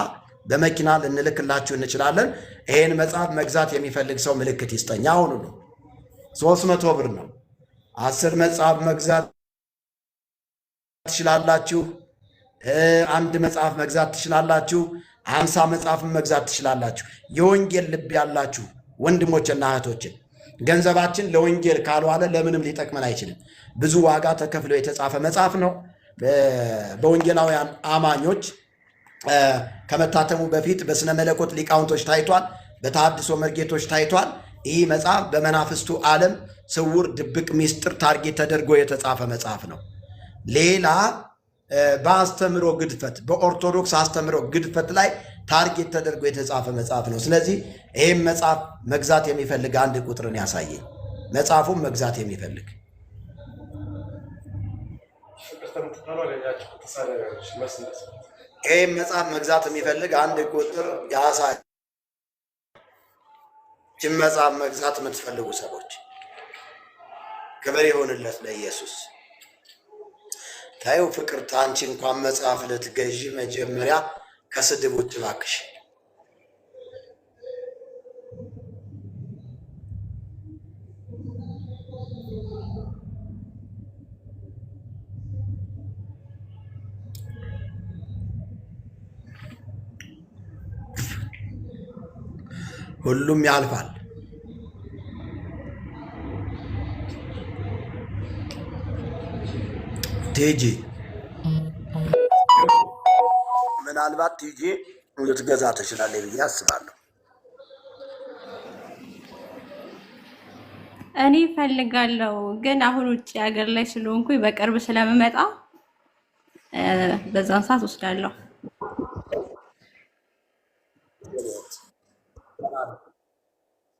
በመኪና ልንልክላችሁ እንችላለን። ይህን መጽሐፍ መግዛት የሚፈልግ ሰው ምልክት ይስጠኝ። አሁኑ ነው 300 ብር ነው። 10 መጽሐፍ መግዛት ትችላላችሁ። አንድ መጽሐፍ መግዛት ትችላላችሁ። 50 መጽሐፍ መግዛት ትችላላችሁ። የወንጌል ልብ ያላችሁ ወንድሞችና እህቶችን ገንዘባችን ለወንጌል ካልዋለ ለምንም ሊጠቅመን አይችልም። ብዙ ዋጋ ተከፍሎ የተጻፈ መጽሐፍ ነው። በወንጌላውያን አማኞች ከመታተሙ በፊት በስነ መለኮት ሊቃውንቶች ታይቷል። በተሐድሶ መርጌቶች ታይቷል። ይህ መጽሐፍ በመናፍስቱ ዓለም ስውር ድብቅ ሚስጥር ታርጌት ተደርጎ የተጻፈ መጽሐፍ ነው። ሌላ በአስተምሮ ግድፈት በኦርቶዶክስ አስተምሮ ግድፈት ላይ ታርጌት ተደርጎ የተጻፈ መጽሐፍ ነው። ስለዚህ ይህም መጽሐፍ መግዛት የሚፈልግ አንድ ቁጥርን ያሳየኝ። መጽሐፉን መግዛት የሚፈልግ ይህም መጽሐፍ መግዛት የሚፈልግ አንድ ቁጥር ያሳይ። ይህም መጽሐፍ መግዛት የምትፈልጉ ሰዎች ክብር ይሆንለት ለኢየሱስ። ታዩ ፍቅርት፣ አንቺ እንኳን መጽሐፍ ልትገዢ መጀመሪያ ከስድብ ውጭ እባክሽ። ሁሉም ያልፋል። ቲጂ ምናልባት ቲጂ ልትገዛ ትችላለች ብዬ አስባለሁ። እኔ እፈልጋለሁ ግን አሁን ውጭ ሀገር ላይ ስለሆንኩኝ በቅርብ ስለምመጣ በዛን ሰዓት ወስዳለሁ።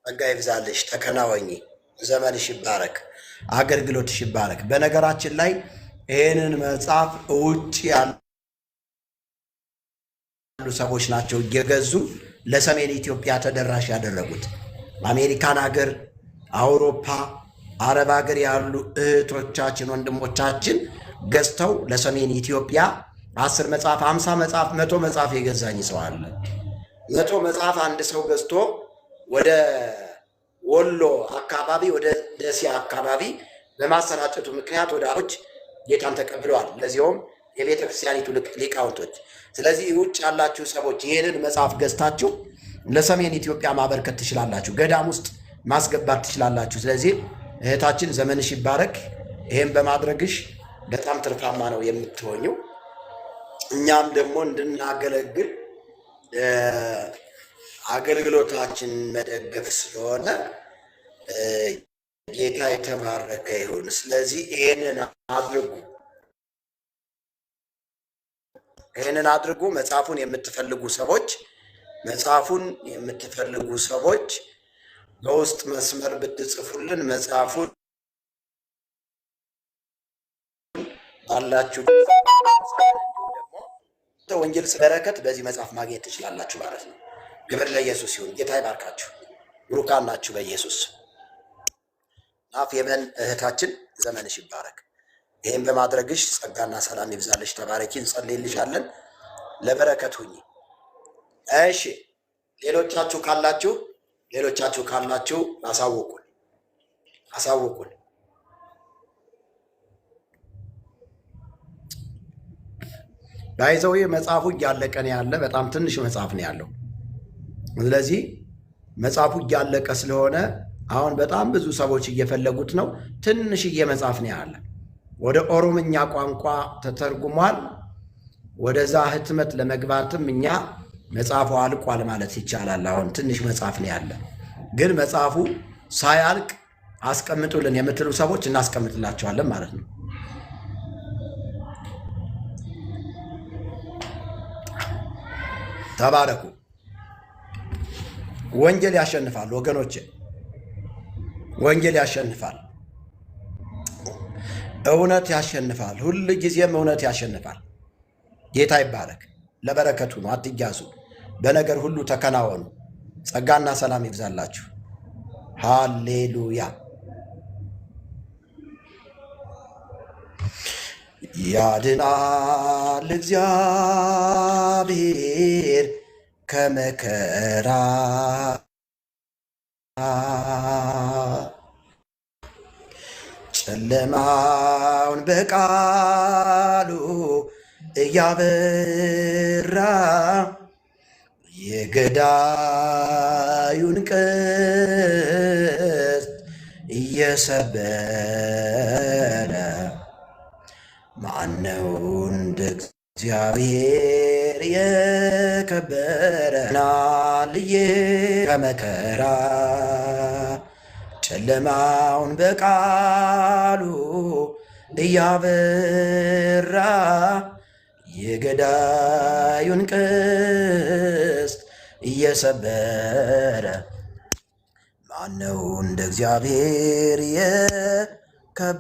ጸጋ ይብዛልሽ፣ ተከናወኚ፣ ዘመንሽ ይባረክ፣ አገልግሎትሽ ይባረክ። በነገራችን ላይ ይህንን መጽሐፍ ውጭ ያሉ ሰዎች ናቸው እየገዙ ለሰሜን ኢትዮጵያ ተደራሽ ያደረጉት። አሜሪካን ሀገር፣ አውሮፓ፣ አረብ ሀገር ያሉ እህቶቻችን ወንድሞቻችን ገዝተው ለሰሜን ኢትዮጵያ 10 መጽሐፍ 50 መጽሐፍ 100 መጽሐፍ የገዛኝ ሰው አለ። 100 መጽሐፍ አንድ ሰው ገዝቶ ወደ ወሎ አካባቢ ወደ ደሴ አካባቢ በማሰራጨቱ ምክንያት ወደ አሮች ጌታን ተቀብለዋል። ለዚያውም የቤተ ክርስቲያኒቱ ሊቃውንቶች። ስለዚህ ውጭ ያላችሁ ሰዎች ይህንን መጽሐፍ ገዝታችሁ ለሰሜን ኢትዮጵያ ማበርከት ትችላላችሁ፣ ገዳም ውስጥ ማስገባት ትችላላችሁ። ስለዚህ እህታችን ዘመንሽ ይባረክ። ይህም በማድረግሽ በጣም ትርፋማ ነው የምትሆኙ። እኛም ደግሞ እንድናገለግል አገልግሎታችን መደገፍ ስለሆነ ጌታ የተባረከ ይሁን። ስለዚህ ይህንን አድርጉ። መጽሐፉን የምትፈልጉ ሰዎች በውስጥ መስመር ብትጽፉልን መጽሐፉን አላችሁ ደግሞ ወንጌል በረከት በዚህ መጽሐፍ ማግኘት ትችላላችሁ ማለት ነው። ክብር ለኢየሱስ ይሁን። ጌታ ይባርካችሁ። ብሩካን ናችሁ በኢየሱስ አፍ የመን እህታችን ዘመንሽ ይባረክ። ይህም በማድረግሽ ጸጋና ሰላም ይብዛልሽ። ተባረኪ። እንጸልይልሻለን። ለበረከት ሁኚ። እሺ፣ ሌሎቻችሁ ካላችሁ አሳውቁን። ባይዘው መጽሐፉ እያለቀ ነው ያለ። በጣም ትንሽ መጽሐፍ ነው ያለው። ስለዚህ መጽሐፉ እያለቀ ስለሆነ አሁን በጣም ብዙ ሰዎች እየፈለጉት ነው። ትንሽዬ መጽሐፍ ነው ያለ። ወደ ኦሮምኛ ቋንቋ ተተርጉሟል። ወደዛ ህትመት ለመግባትም እኛ መጽሐፉ አልቋል ማለት ይቻላል። አሁን ትንሽ መጽሐፍ ነው ያለ። ግን መጽሐፉ ሳያልቅ አስቀምጡልን የምትሉ ሰዎች እናስቀምጥላቸዋለን ማለት ነው። ተባረኩ። ወንጌል ያሸንፋል ወገኖቼ፣ ወንጌል ያሸንፋል። እውነት ያሸንፋል። ሁል ጊዜም እውነት ያሸንፋል። ጌታ ይባረክ። ለበረከቱ ነው። አትያዙ። በነገር ሁሉ ተከናወኑ። ጸጋና ሰላም ይብዛላችሁ። ሃሌሉያ። ያድናል እግዚአብሔር ከመከራ ጨለማውን በቃሉ እያበራ የገዳዩን ቀስት እየሰበረ ማነው እንደ እግዚአብሔር የከበረ? ናልዬ ከመከራ ጨለማውን በቃሉ እያበራ የገዳዩን ቀስት እየሰበረ ማነው እንደ እግዚአብሔር የከበረ?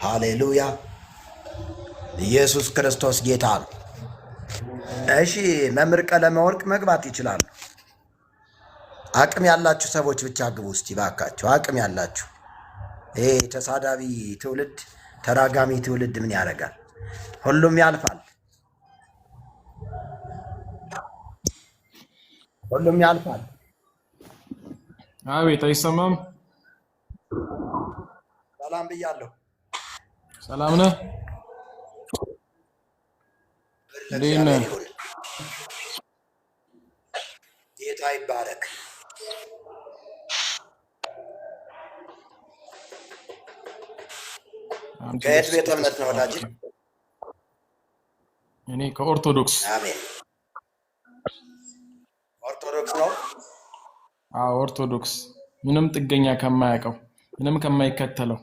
ሃሌሉያ! ኢየሱስ ክርስቶስ ጌታ ነው። እሺ፣ መምህር ቀለመወርቅ መግባት ይችላሉ። አቅም ያላችሁ ሰዎች ብቻ ግቡ እስቲ ባካችሁ፣ አቅም ያላችሁ። ይሄ ተሳዳቢ ትውልድ፣ ተራጋሚ ትውልድ ምን ያደርጋል? ሁሉም ያልፋል፣ ሁሉም ያልፋል። አቤት፣ አይሰማም? ሰላም ብያለሁ። ሰላም ነህ? እንዴት ነህ? ጌታ ይባረክ። ከየት ቤተ እምነት ነው ወዳጅ? እኔ ከኦርቶዶክስ። አሜን። ኦርቶዶክስ ነው? አዎ ኦርቶዶክስ። ምንም ጥገኛ ከማያውቀው ምንም ከማይከተለው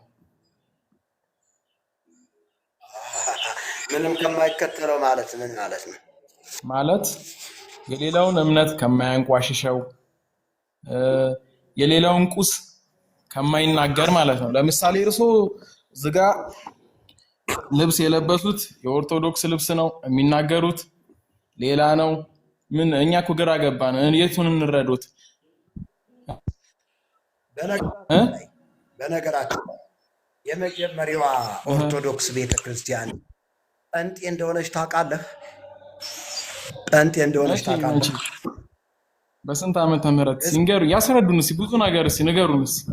ምንም ከማይከተለው ማለት ምን ማለት ነው? ማለት የሌላውን እምነት ከማያንቋሽሸው የሌላውን ቁስ ከማይናገር ማለት ነው። ለምሳሌ እርሶ ዝጋ ልብስ የለበሱት የኦርቶዶክስ ልብስ ነው፣ የሚናገሩት ሌላ ነው። ምን እኛ እኮ ግራ ገባን። የቱን እንረዱት? በነገራችን የመጀመሪያዋ ኦርቶዶክስ ቤተክርስቲያን ጴንጤ እንደሆነች ታውቃለህ? ጴንጤ እንደሆነች ታውቃለህ? በስንት ዓመተ ምህረት ሲንገሩ ያስረዱን እስኪ፣ ብዙ ነገር እስኪ ንገሩን እስኪ።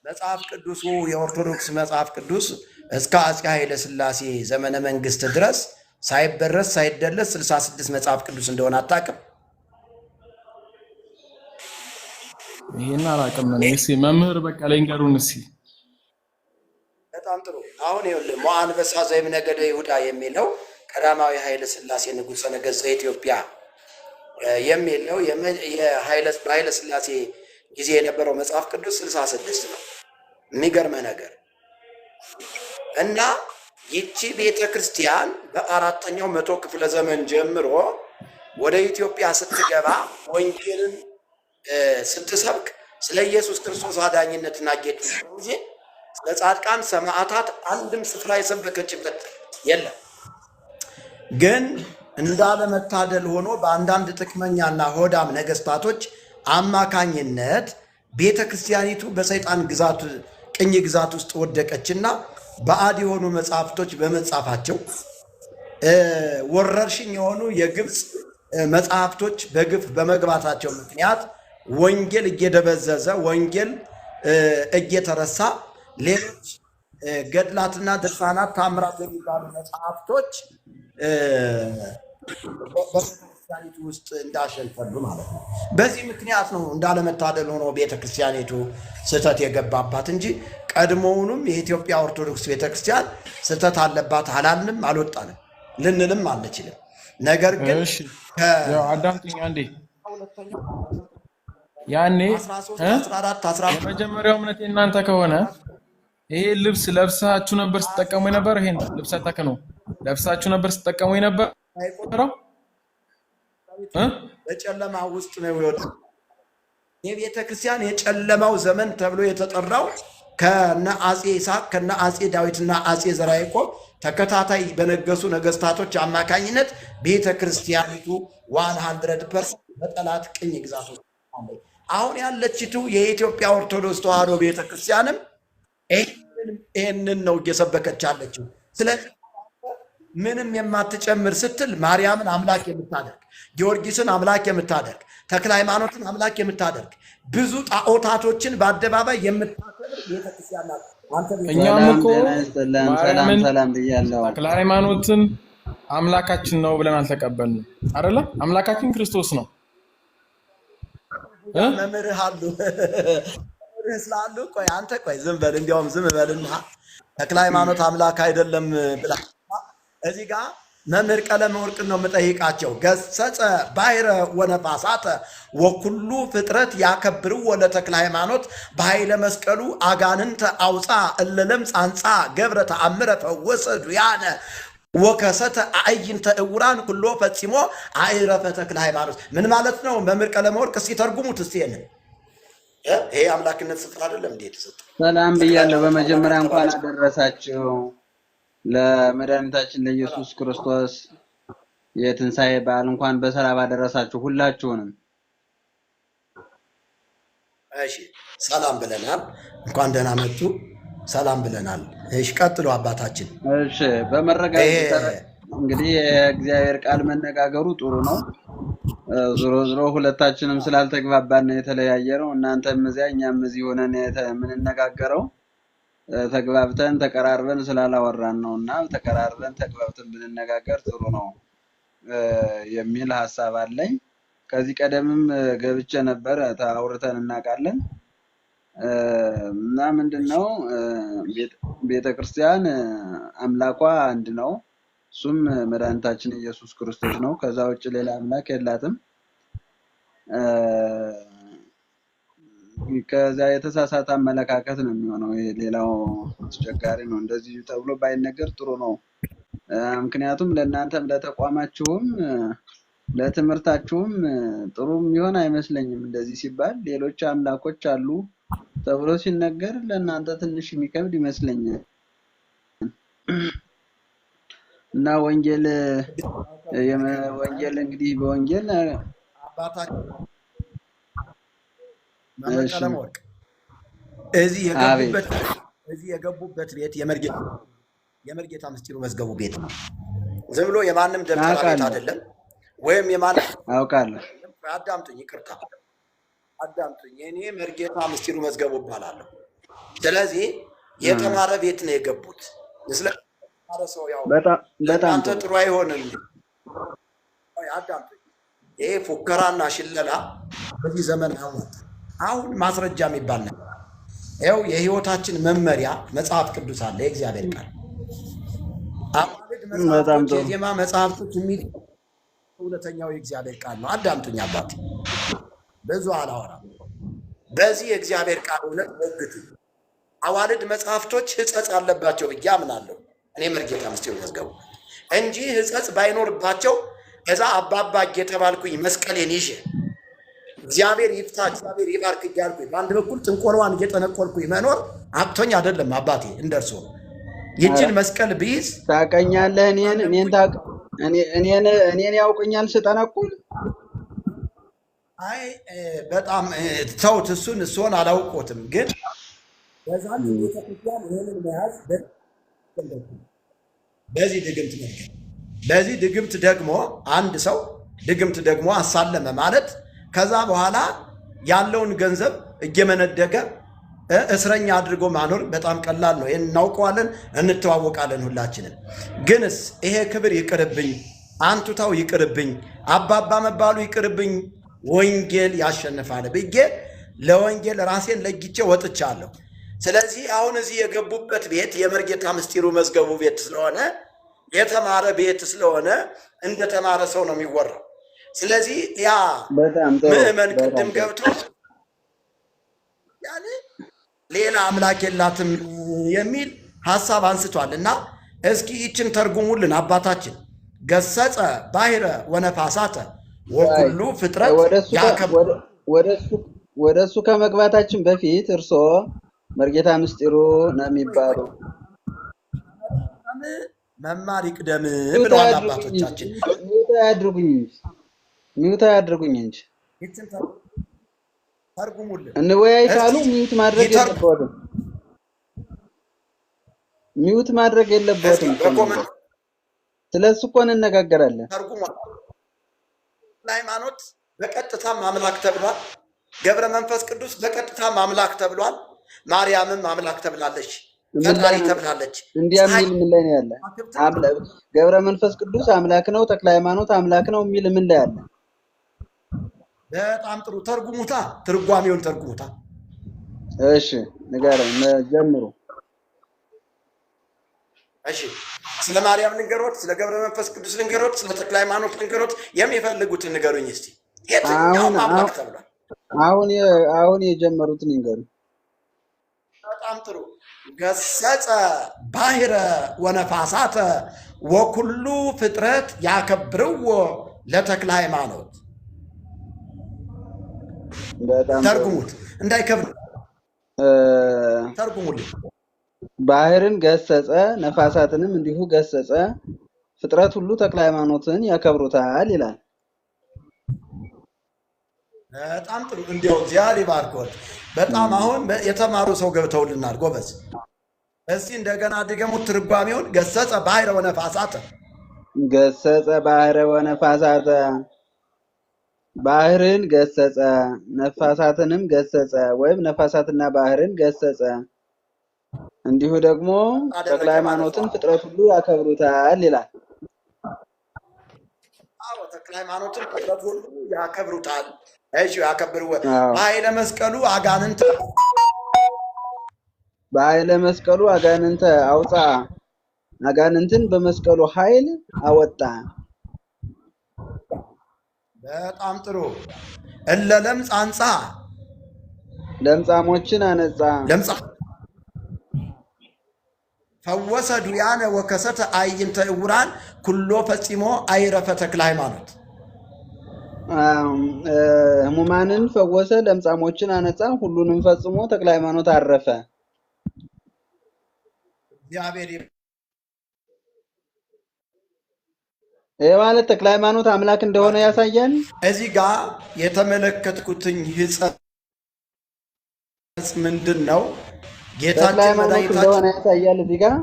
መጽሐፍ ቅዱሱ የኦርቶዶክስ መጽሐፍ ቅዱስ እስከ አፄ ኃይለ ሥላሴ ዘመነ መንግስት ድረስ ሳይበረስ ሳይደለስ 66 መጽሐፍ ቅዱስ እንደሆነ አታውቅም? ይሄን አላውቅም ነው። እስኪ መምህር በቀለ ይንገሩን እስኪ። በጣም ጥሩ። አሁን ይኸውልህ ሞአንበሳ ዘእምነገደ ይሁዳ የሚለው ቀዳማዊ ኃይለ ሥላሴ ንጉሠ ነገሥት ዘኢትዮጵያ የሚለው በኃይለ ሥላሴ ጊዜ የነበረው መጽሐፍ ቅዱስ 66 ነው። የሚገርመ ነገር እና ይቺ ቤተ ክርስቲያን በአራተኛው መቶ ክፍለ ዘመን ጀምሮ ወደ ኢትዮጵያ ስትገባ ወንጌልን ስትሰብክ ስለ ኢየሱስ ክርስቶስ አዳኝነትና ጌትነት እንጂ ስለ ጻድቃን ሰማዕታት አንድም ስፍራ የሰበከችበት የለም። ግን እንዳለመታደል ሆኖ በአንዳንድ ጥቅመኛና ሆዳም ነገስታቶች አማካኝነት ቤተ ክርስቲያኒቱ በሰይጣን ግዛት ቅኝ ግዛት ውስጥ ወደቀችና ባዕድ የሆኑ መጽሐፍቶች በመጻፋቸው ወረርሽኝ የሆኑ የግብፅ መጽሐፍቶች በግፍ በመግባታቸው ምክንያት ወንጌል እየደበዘዘ ወንጌል እየተረሳ ሌሎች ገድላትና ድርሳናት ታምራት የሚባሉ መጽሐፍቶች በቤተክርስቲያኒቱ ውስጥ እንዳሸንፈሉ ማለት ነው። በዚህ ምክንያት ነው እንዳለመታደል ሆኖ ቤተክርስቲያኒቱ ስህተት የገባባት እንጂ ቀድሞውንም የኢትዮጵያ ኦርቶዶክስ ቤተክርስቲያን ስህተት አለባት አላልንም፣ አልወጣንም፣ ልንልም አንችልም። ነገር ግን አዳምጡኝ አንዴ። ያኔ የመጀመሪያው እምነት እናንተ ከሆነ ይሄ ልብስ ለብሳችሁ ነበር ስትጠቀሙ የነበረው? ይሄን ልብስ ተከኑ ለብሳችሁ ነበር ስትጠቀሙ የነበረው? በጨለማ ውስጥ ነው የወጣው። የቤተ ክርስቲያን የጨለማው ዘመን ተብሎ የተጠራው ከነ አፄ ይስሐቅ ከነ አፄ ዳዊትና አፄ ዘርዓ ያዕቆብ ተከታታይ በነገሱ ነገስታቶች አማካኝነት ቤተ ክርስቲያኒቱ 100% በጠላት ቅኝ ግዛቶች አሁን ያለችቱ የኢትዮጵያ ኦርቶዶክስ ተዋሕዶ ቤተ ክርስቲያንም ይህንን ነው እየሰበከች ያለችው። ስለዚህ ምንም የማትጨምር ስትል ማርያምን አምላክ የምታደርግ ጊዮርጊስን አምላክ የምታደርግ ተክለ ሃይማኖትን አምላክ የምታደርግ ብዙ ጣዖታቶችን በአደባባይ የምታከብር ቤተክርስቲያን ናት። እኛም እኮ ማርያምን ሰላም ብያለሁ። ተክለ ሃይማኖትን አምላካችን ነው ብለን አልተቀበልንም አይደለ? አምላካችን ክርስቶስ ነው። መምህርህ አሉ መምህርህ ስላሉ ቆይ አንተ ቆይ ዝም በል እንዲያውም ዝም በልና ተክለ ሃይማኖት አምላክ አይደለም ብላ እዚህ ጋር መምህር ቀለም ወርቅን ነው የምጠይቃቸው። ገሰጸ ባሕረ ወነፋሳተ ወኩሉ ፍጥረት ያከብሩ ወለ ተክለ ሃይማኖት በኃይለ መስቀሉ አጋንንተ አውፃ እለለምጽ አንፃ ገብረ ተአምረ ፈወሰ ዱያነ ወከሰተ አዕይንተ እውራን ኩሎ ፈጽሞ አይረፈ ተክለ ሃይማኖት። ምን ማለት ነው? መምህር ቀለም ወርቅ እስኪ ተርጉሙት እስቲ። ይሄ አምላክነት ስፍራ አይደለም እንዴ ተሰጠ? ሰላም ብያለሁ። በመጀመሪያ እንኳን አደረሳችሁ ለመድኃኒታችን ለኢየሱስ ክርስቶስ የትንሣኤ በዓል እንኳን በሰላም አደረሳችሁ ሁላችሁንም። እሺ ሰላም ብለናል። እንኳን ደህና መጡ። ሰላም ብለናል። እሺ ቀጥሉ አባታችን። እሺ በመረጋጋት እንግዲህ የእግዚአብሔር ቃል መነጋገሩ ጥሩ ነው። ዞሮ ሁለታችንም ስላልተግባባን የተለያየ ነው። እናንተም እዚያ እኛም እዚህ ሆነን የምንነጋገረው ተግባብተን ተቀራርበን ስላላወራን ነውና ተቀራርበን ተግባብተን ብንነጋገር ጥሩ ነው የሚል ሐሳብ አለኝ። ከዚህ ቀደምም ገብቼ ነበር አውርተን እናውቃለን። እና ምንድነው ቤተክርስቲያን አምላኳ አንድ ነው፣ እሱም መድኃኒታችን ኢየሱስ ክርስቶስ ነው። ከዛ ውጭ ሌላ አምላክ የላትም። ከዛ የተሳሳተ አመለካከት ነው የሚሆነው። ሌላው አስቸጋሪ ነው። እንደዚህ ተብሎ ባይነገር ጥሩ ነው። ምክንያቱም ለእናንተም ለተቋማችሁም ለትምህርታችሁም ጥሩ የሚሆን አይመስለኝም። እንደዚህ ሲባል ሌሎች አምላኮች አሉ ተብሎ ሲነገር ለእናንተ ትንሽ የሚከብድ ይመስለኛል። እና ወንጌል እንግዲህ በወንጌል አባታችን ወርቅ እዚህ የገቡበት ቤት የመርጌታ ምስጢሩ መዝገቡ ቤት ነው። ዝም ብሎ የማንም ደብተራ ቤት አይደለም። ወይም የማንም አውቃለሁ። አዳምጡኝ፣ ይቅርታ አዳምጡኝ። እኔ መርጌታ ምስጢሩ መዝገቡ እባላለሁ። ስለዚህ የተማረ ቤት ነው የገቡት። ስለተማረ ሰው ያው ለእናንተ ጥሩ አይሆንም። አዳምጡኝ። ይሄ ፉከራና ሽለላ በዚህ ዘመን አያዋጣም። አሁን ማስረጃ የሚባል ነገር ይኸው የህይወታችን መመሪያ መጽሐፍ ቅዱስ አለ፣ የእግዚአብሔር ቃል አማልድ መጽሐፎች፣ የዜማ መጽሐፍቶች የሚል እውነተኛው የእግዚአብሔር ቃል ነው። አዳምጡኝ አባቴ፣ ብዙ አላወራም። በዚህ የእግዚአብሔር ቃል እውነት ሞግቱ። አዋልድ መጽሐፍቶች ሕጸጽ አለባቸው ብዬ አምናለሁ እኔ መርጌታ ምስጢሩ መዝገቡ እንጂ ሕጸጽ ባይኖርባቸው እዛ አባባ እየተባልኩኝ መስቀሌን ይዤ እግዚአብሔር ይፍታ እግዚአብሔር ይባርክ እያልኩኝ በአንድ በኩል ጥንቆላዋን እየጠነቆልኩኝ መኖር አቅቶኝ አይደለም አባቴ። እንደርሶ ይችን መስቀል ብይዝ ታውቀኛለህ። እኔን ያውቁኛል ስጠነቁል። አይ በጣም ተውት፣ እሱን አላውቆትም። ግን በዛን ቤተክርስቲያን ይህንን መያዝ በዚህ ድግምት መድገም፣ በዚህ ድግምት ደግሞ አንድ ሰው ድግምት ደግሞ አሳለመ ማለት ከዛ በኋላ ያለውን ገንዘብ እየመነደገ እስረኛ አድርጎ ማኖር በጣም ቀላል ነው። ይህን እናውቀዋለን፣ እንተዋወቃለን ሁላችንም። ግንስ ይሄ ክብር ይቅርብኝ፣ አንቱታው ይቅርብኝ፣ አባባ መባሉ ይቅርብኝ፣ ወንጌል ያሸንፋል ብዬ ለወንጌል ራሴን ለጊቼ ወጥቻለሁ። ስለዚህ አሁን እዚህ የገቡበት ቤት የመርጌታ ምስጢሩ መዝገቡ ቤት ስለሆነ የተማረ ቤት ስለሆነ እንደተማረ ሰው ነው የሚወራው። ስለዚህ ያ ምዕመን ቅድም ገብቶ ያለ ሌላ አምላክ የላትም የሚል ሐሳብ አንስቷል እና እስኪ ይችን ተርጉሙልን አባታችን። ገሰጸ ባሕረ ወነፋሳተ ወኩሉ ፍጥረት ወደ እሱ ከመግባታችን በፊት እርስዎ መርጌታ ምስጢሩ ነው የሚባሉ መማር ይቅደም ብለዋል አባቶቻችን። ሚውት አያድርጉኝ እንጂ ይችን ተርጉሙልን። እንወያይ ካሉ ሚውት ማድረግ የለበትም። ሚውት ማድረግ የለበትም። ስለሱ እኮ እንነጋገራለን። ተርጉሟል። ሃይማኖት በቀጥታ አምላክ ተብሏል። ገብረ መንፈስ ቅዱስ በቀጥታ አምላክ ተብሏል። ማርያምም አምላክ ተብላለች፣ ፈጣሪ ተብላለች። እንዲያ የሚል ምን ላይ ነው ያለ? ገብረ መንፈስ ቅዱስ አምላክ ነው፣ ተክለ ሃይማኖት አምላክ ነው የሚል ምን ላይ አለ? በጣም ጥሩ ተርጉሙታ፣ ትርጓሜውን ተርጉሙታ። እሺ ንገረኝ፣ ጀምሩ። እሺ ስለ ማርያም ልንገሮት፣ ስለ ገብረ መንፈስ ቅዱስ ልንገሮት፣ ስለ ተክለ ሃይማኖት ልንገሮት፣ የሚፈልጉትን ንገሩኝ እስቲ። የትኛውም አምላክ ተብሏል? አሁን የጀመሩትን ይንገሩኝ። በጣም ጥሩ። ገሰጸ ባሕረ ወነፋሳተ ወኩሉ ፍጥረት ያከብርዎ ለተክለ ሃይማኖት። ተርጉሙት እንዳይከብድ ተርጉሙልኝ። ባህርን ገሰጸ ነፋሳትንም እንዲሁ ገሰጸ፣ ፍጥረት ሁሉ ተክለ ሃይማኖትን ያከብሩታል ይላል። በጣም ጥሩ። እንዲያው እግዚአብሔር ይባርኮት። በጣም አሁን የተማሩ ሰው ገብተውልናል። ጎበዝ። እስቲ እንደገና ድገሙት ትርጓሜውን። ገሰጸ ባሕረ ወነፋሳተ። ገሰጸ ባሕረ ወነፋሳተ፣ ባህርን ገሰጸ ነፋሳትንም ገሰጸ፣ ወይም ነፋሳትና ባህርን ገሰጸ። እንዲሁ ደግሞ ተክለ ሃይማኖትን ፍጥረት ሁሉ ያከብሩታል ይላል። አዎ ተክለ ሃይማኖትን ፍጥረት ሁሉ ያከብሩታል። እሺ ያከብሩወ። በኃይለ መስቀሉ አጋንንት በኃይለ መስቀሉ አጋንንት አውጣ፣ አጋንንትን በመስቀሉ ኃይል አወጣ። በጣም ጥሩ። እለ ለምጽ አንጻ፣ ለምጻሞችን አነጻ። ፈወሰ ዱያነ ወከሰተ አዕይንተ ዕውራን ኩሎ ፈጺሞ አይረፈ ተክለ ሃይማኖት። ህሙማንን ፈወሰ፣ ለምጻሞችን አነጻ፣ ሁሉንም ፈጽሞ ተክለ ሃይማኖት አረፈ። እግዚአብሔር ይህ ማለት ተክለ ሃይማኖት አምላክ እንደሆነ ያሳያል። እዚህ ጋር የተመለከትኩትኝ ሕጸጽ ምንድን ነው? ጌታችን እንደሆነ ያሳያል። እዚህ ጋር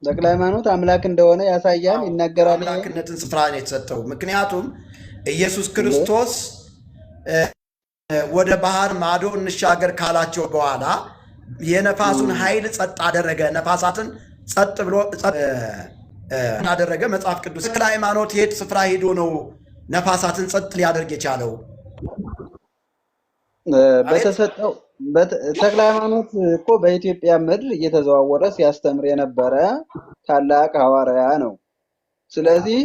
ተክለ ሃይማኖት አምላክ እንደሆነ ያሳያል፣ ይናገራል። አምላክነትን ስፍራ ነው የተሰጠው። ምክንያቱም ኢየሱስ ክርስቶስ ወደ ባህር ማዶ እንሻገር ካላቸው በኋላ የነፋሱን ኃይል ጸጥ አደረገ። ነፋሳትን ጸጥ ብሎ አደረገ። መጽሐፍ ቅዱስ ተክለ ሃይማኖት የት ስፍራ ሄዶ ነው ነፋሳትን ጸጥ ሊያደርግ የቻለው? በተሰጠው ተክለ ሃይማኖት እኮ በኢትዮጵያ ምድር እየተዘዋወረ ሲያስተምር የነበረ ታላቅ ሐዋርያ ነው። ስለዚህ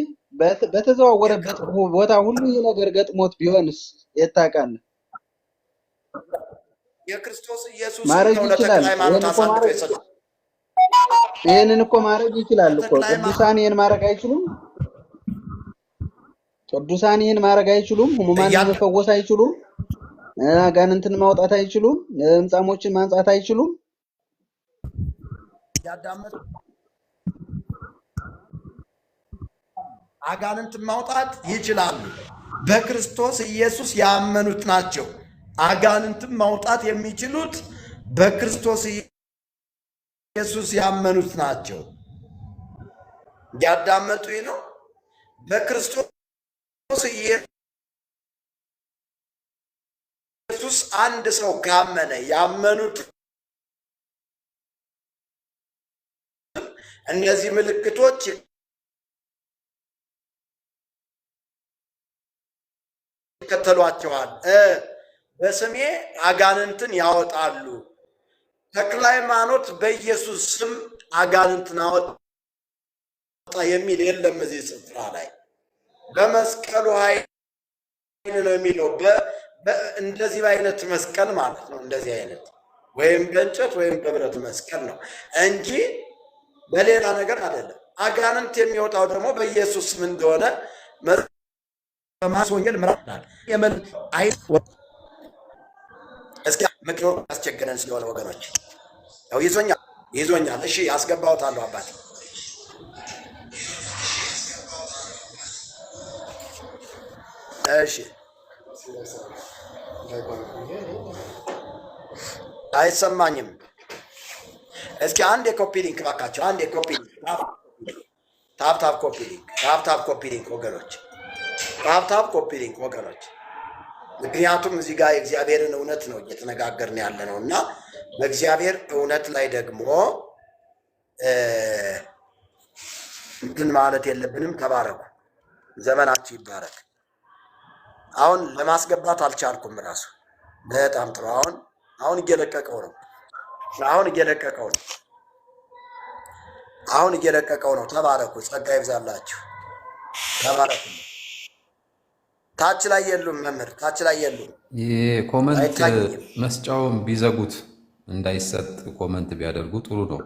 በተዘዋወረበት ቦታ ሁሉ ይህ ነገር ገጥሞት ቢሆንስ የታውቃል? የክርስቶስ ኢየሱስ ማድረግ ይችላል። ይህንን እኮ ማድረግ ይችላል እኮ። ቅዱሳን ይህን ማድረግ አይችሉም? ቅዱሳን ይህን ማድረግ አይችሉም? ህሙማንን መፈወስ አይችሉም? አጋንንትን ማውጣት አይችሉም? ለምጻሞችን ማንጻት አይችሉም? አጋንንትን ማውጣት ይችላሉ። በክርስቶስ ኢየሱስ ያመኑት ናቸው። አጋንንትን ማውጣት የሚችሉት በክርስቶስ ኢየሱስ ያመኑት ናቸው። ያዳመጡኝ ነው። በክርስቶስ ኢየሱስ አንድ ሰው ካመነ ያመኑት እነዚህ ምልክቶች ይከተሏቸዋል። በስሜ አጋንንትን ያወጣሉ። ተክለ ሃይማኖት በኢየሱስ ስም አጋንንትን አወጣ የሚል የለም። እዚህ ስፍራ ላይ በመስቀሉ ኃይል ነው የሚለው። እንደዚህ በአይነት መስቀል ማለት ነው። እንደዚህ አይነት ወይም በእንጨት ወይም በብረት መስቀል ነው እንጂ በሌላ ነገር አይደለም። አጋንንት የሚወጣው ደግሞ በኢየሱስ ስም እንደሆነ በማቴዎስ ወንጌል ምዕራፍ እስኪ ምክሮ ያስቸገረን ስለሆነ ወገኖች ያው ይዞኛል። እሺ አስገባውታለሁ አባቴ። እሺ አይሰማኝም። እስኪ አንድ የኮፒ ሊንክ ባካቸው፣ አንድ የኮፒ ሊንክ ታፕታፕ ኮፒ ሊንክ ወገኖች። ምክንያቱም እዚህ ጋር የእግዚአብሔርን እውነት ነው እየተነጋገርን ያለ ነው እና በእግዚአብሔር እውነት ላይ ደግሞ እንትን ማለት የለብንም። ተባረኩ፣ ዘመናችሁ ይባረክ። አሁን ለማስገባት አልቻልኩም ራሱ። በጣም ጥሩ። አሁን እየለቀቀው ነው። ተባረኩ፣ ጸጋ ይብዛላችሁ። ተባረኩ። ታች ላይ የሉም መምህር፣ ታች ላይ የሉም። የኮመንት መስጫውን ቢዘጉት እንዳይሰጥ ኮመንት ቢያደርጉ ጥሩ ነው።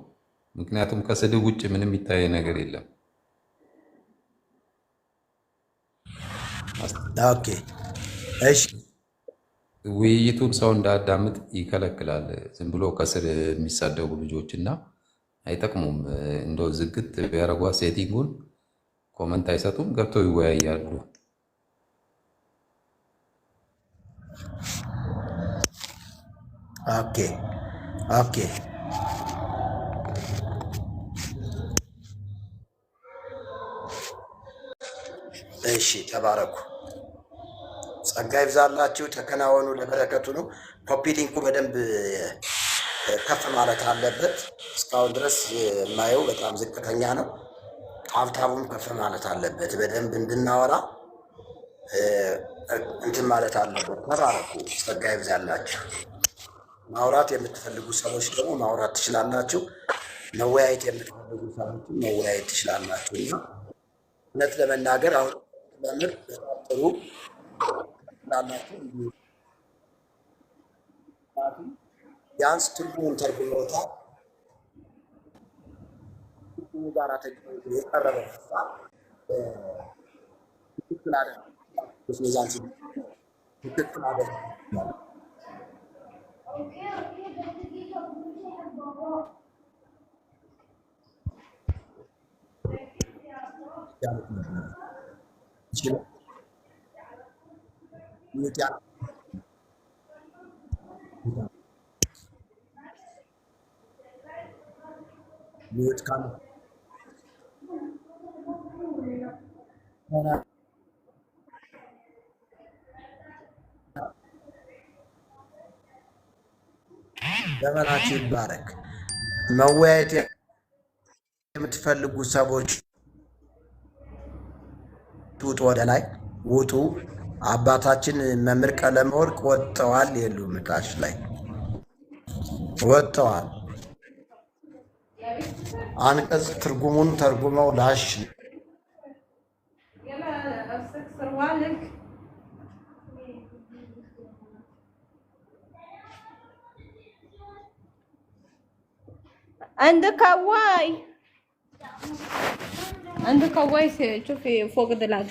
ምክንያቱም ከስድብ ውጭ ምንም የሚታይ ነገር የለም። ኦኬ እሺ። ውይይቱን ሰው እንዳያዳምጥ ይከለክላል። ዝም ብሎ ከስር የሚሳደቡ ልጆች እና አይጠቅሙም። እንደው ዝግት ቢያደርጓ ሴቲንጉን ኮመንት አይሰጡም፣ ገብተው ይወያያሉ። ኦኬ እሺ፣ ተባረኩ፣ ጸጋ ይብዛላችሁ፣ ተከናወኑ፣ ለበረከቱ ነው። ኮፒ ሊንኩ በደንብ ከፍ ማለት አለበት። እስካሁን ድረስ የማየው በጣም ዝቅተኛ ነው። ታብታቡም ከፍ ማለት አለበት። በደንብ እንድናወራ እንትን ማለት አለበት። ተባረኩ፣ ጸጋ ይብዛላችሁ። ማውራት የምትፈልጉ ሰዎች ደግሞ ማውራት ትችላላችሁ። መወያየት የምትፈልጉ ሰዎች መወያየት ትችላላችሁ። እና እውነት ለመናገር አሁን መምህር በጣም ጥሩ ላላችሁ ቢያንስ ትርጉሙን ተርጉሞታል። ትርጉሙ ጋር ተገኝቶ የቀረበ ሀሳብ ትክክል አይደለም። ሚዛን ትክክል አይደለም። ዘመናችሁ ይባረክ። መወያየት የምትፈልጉ ሰዎች ውጡ፣ ወደ ላይ ውጡ። አባታችን መምህር ቀለመወርቅ ወጥተዋል። የሉም፣ ታች ላይ ወጥተዋል። አንቀጽ ትርጉሙን ተርጉመው ላሽ عندك هواي شوفي فوق دلال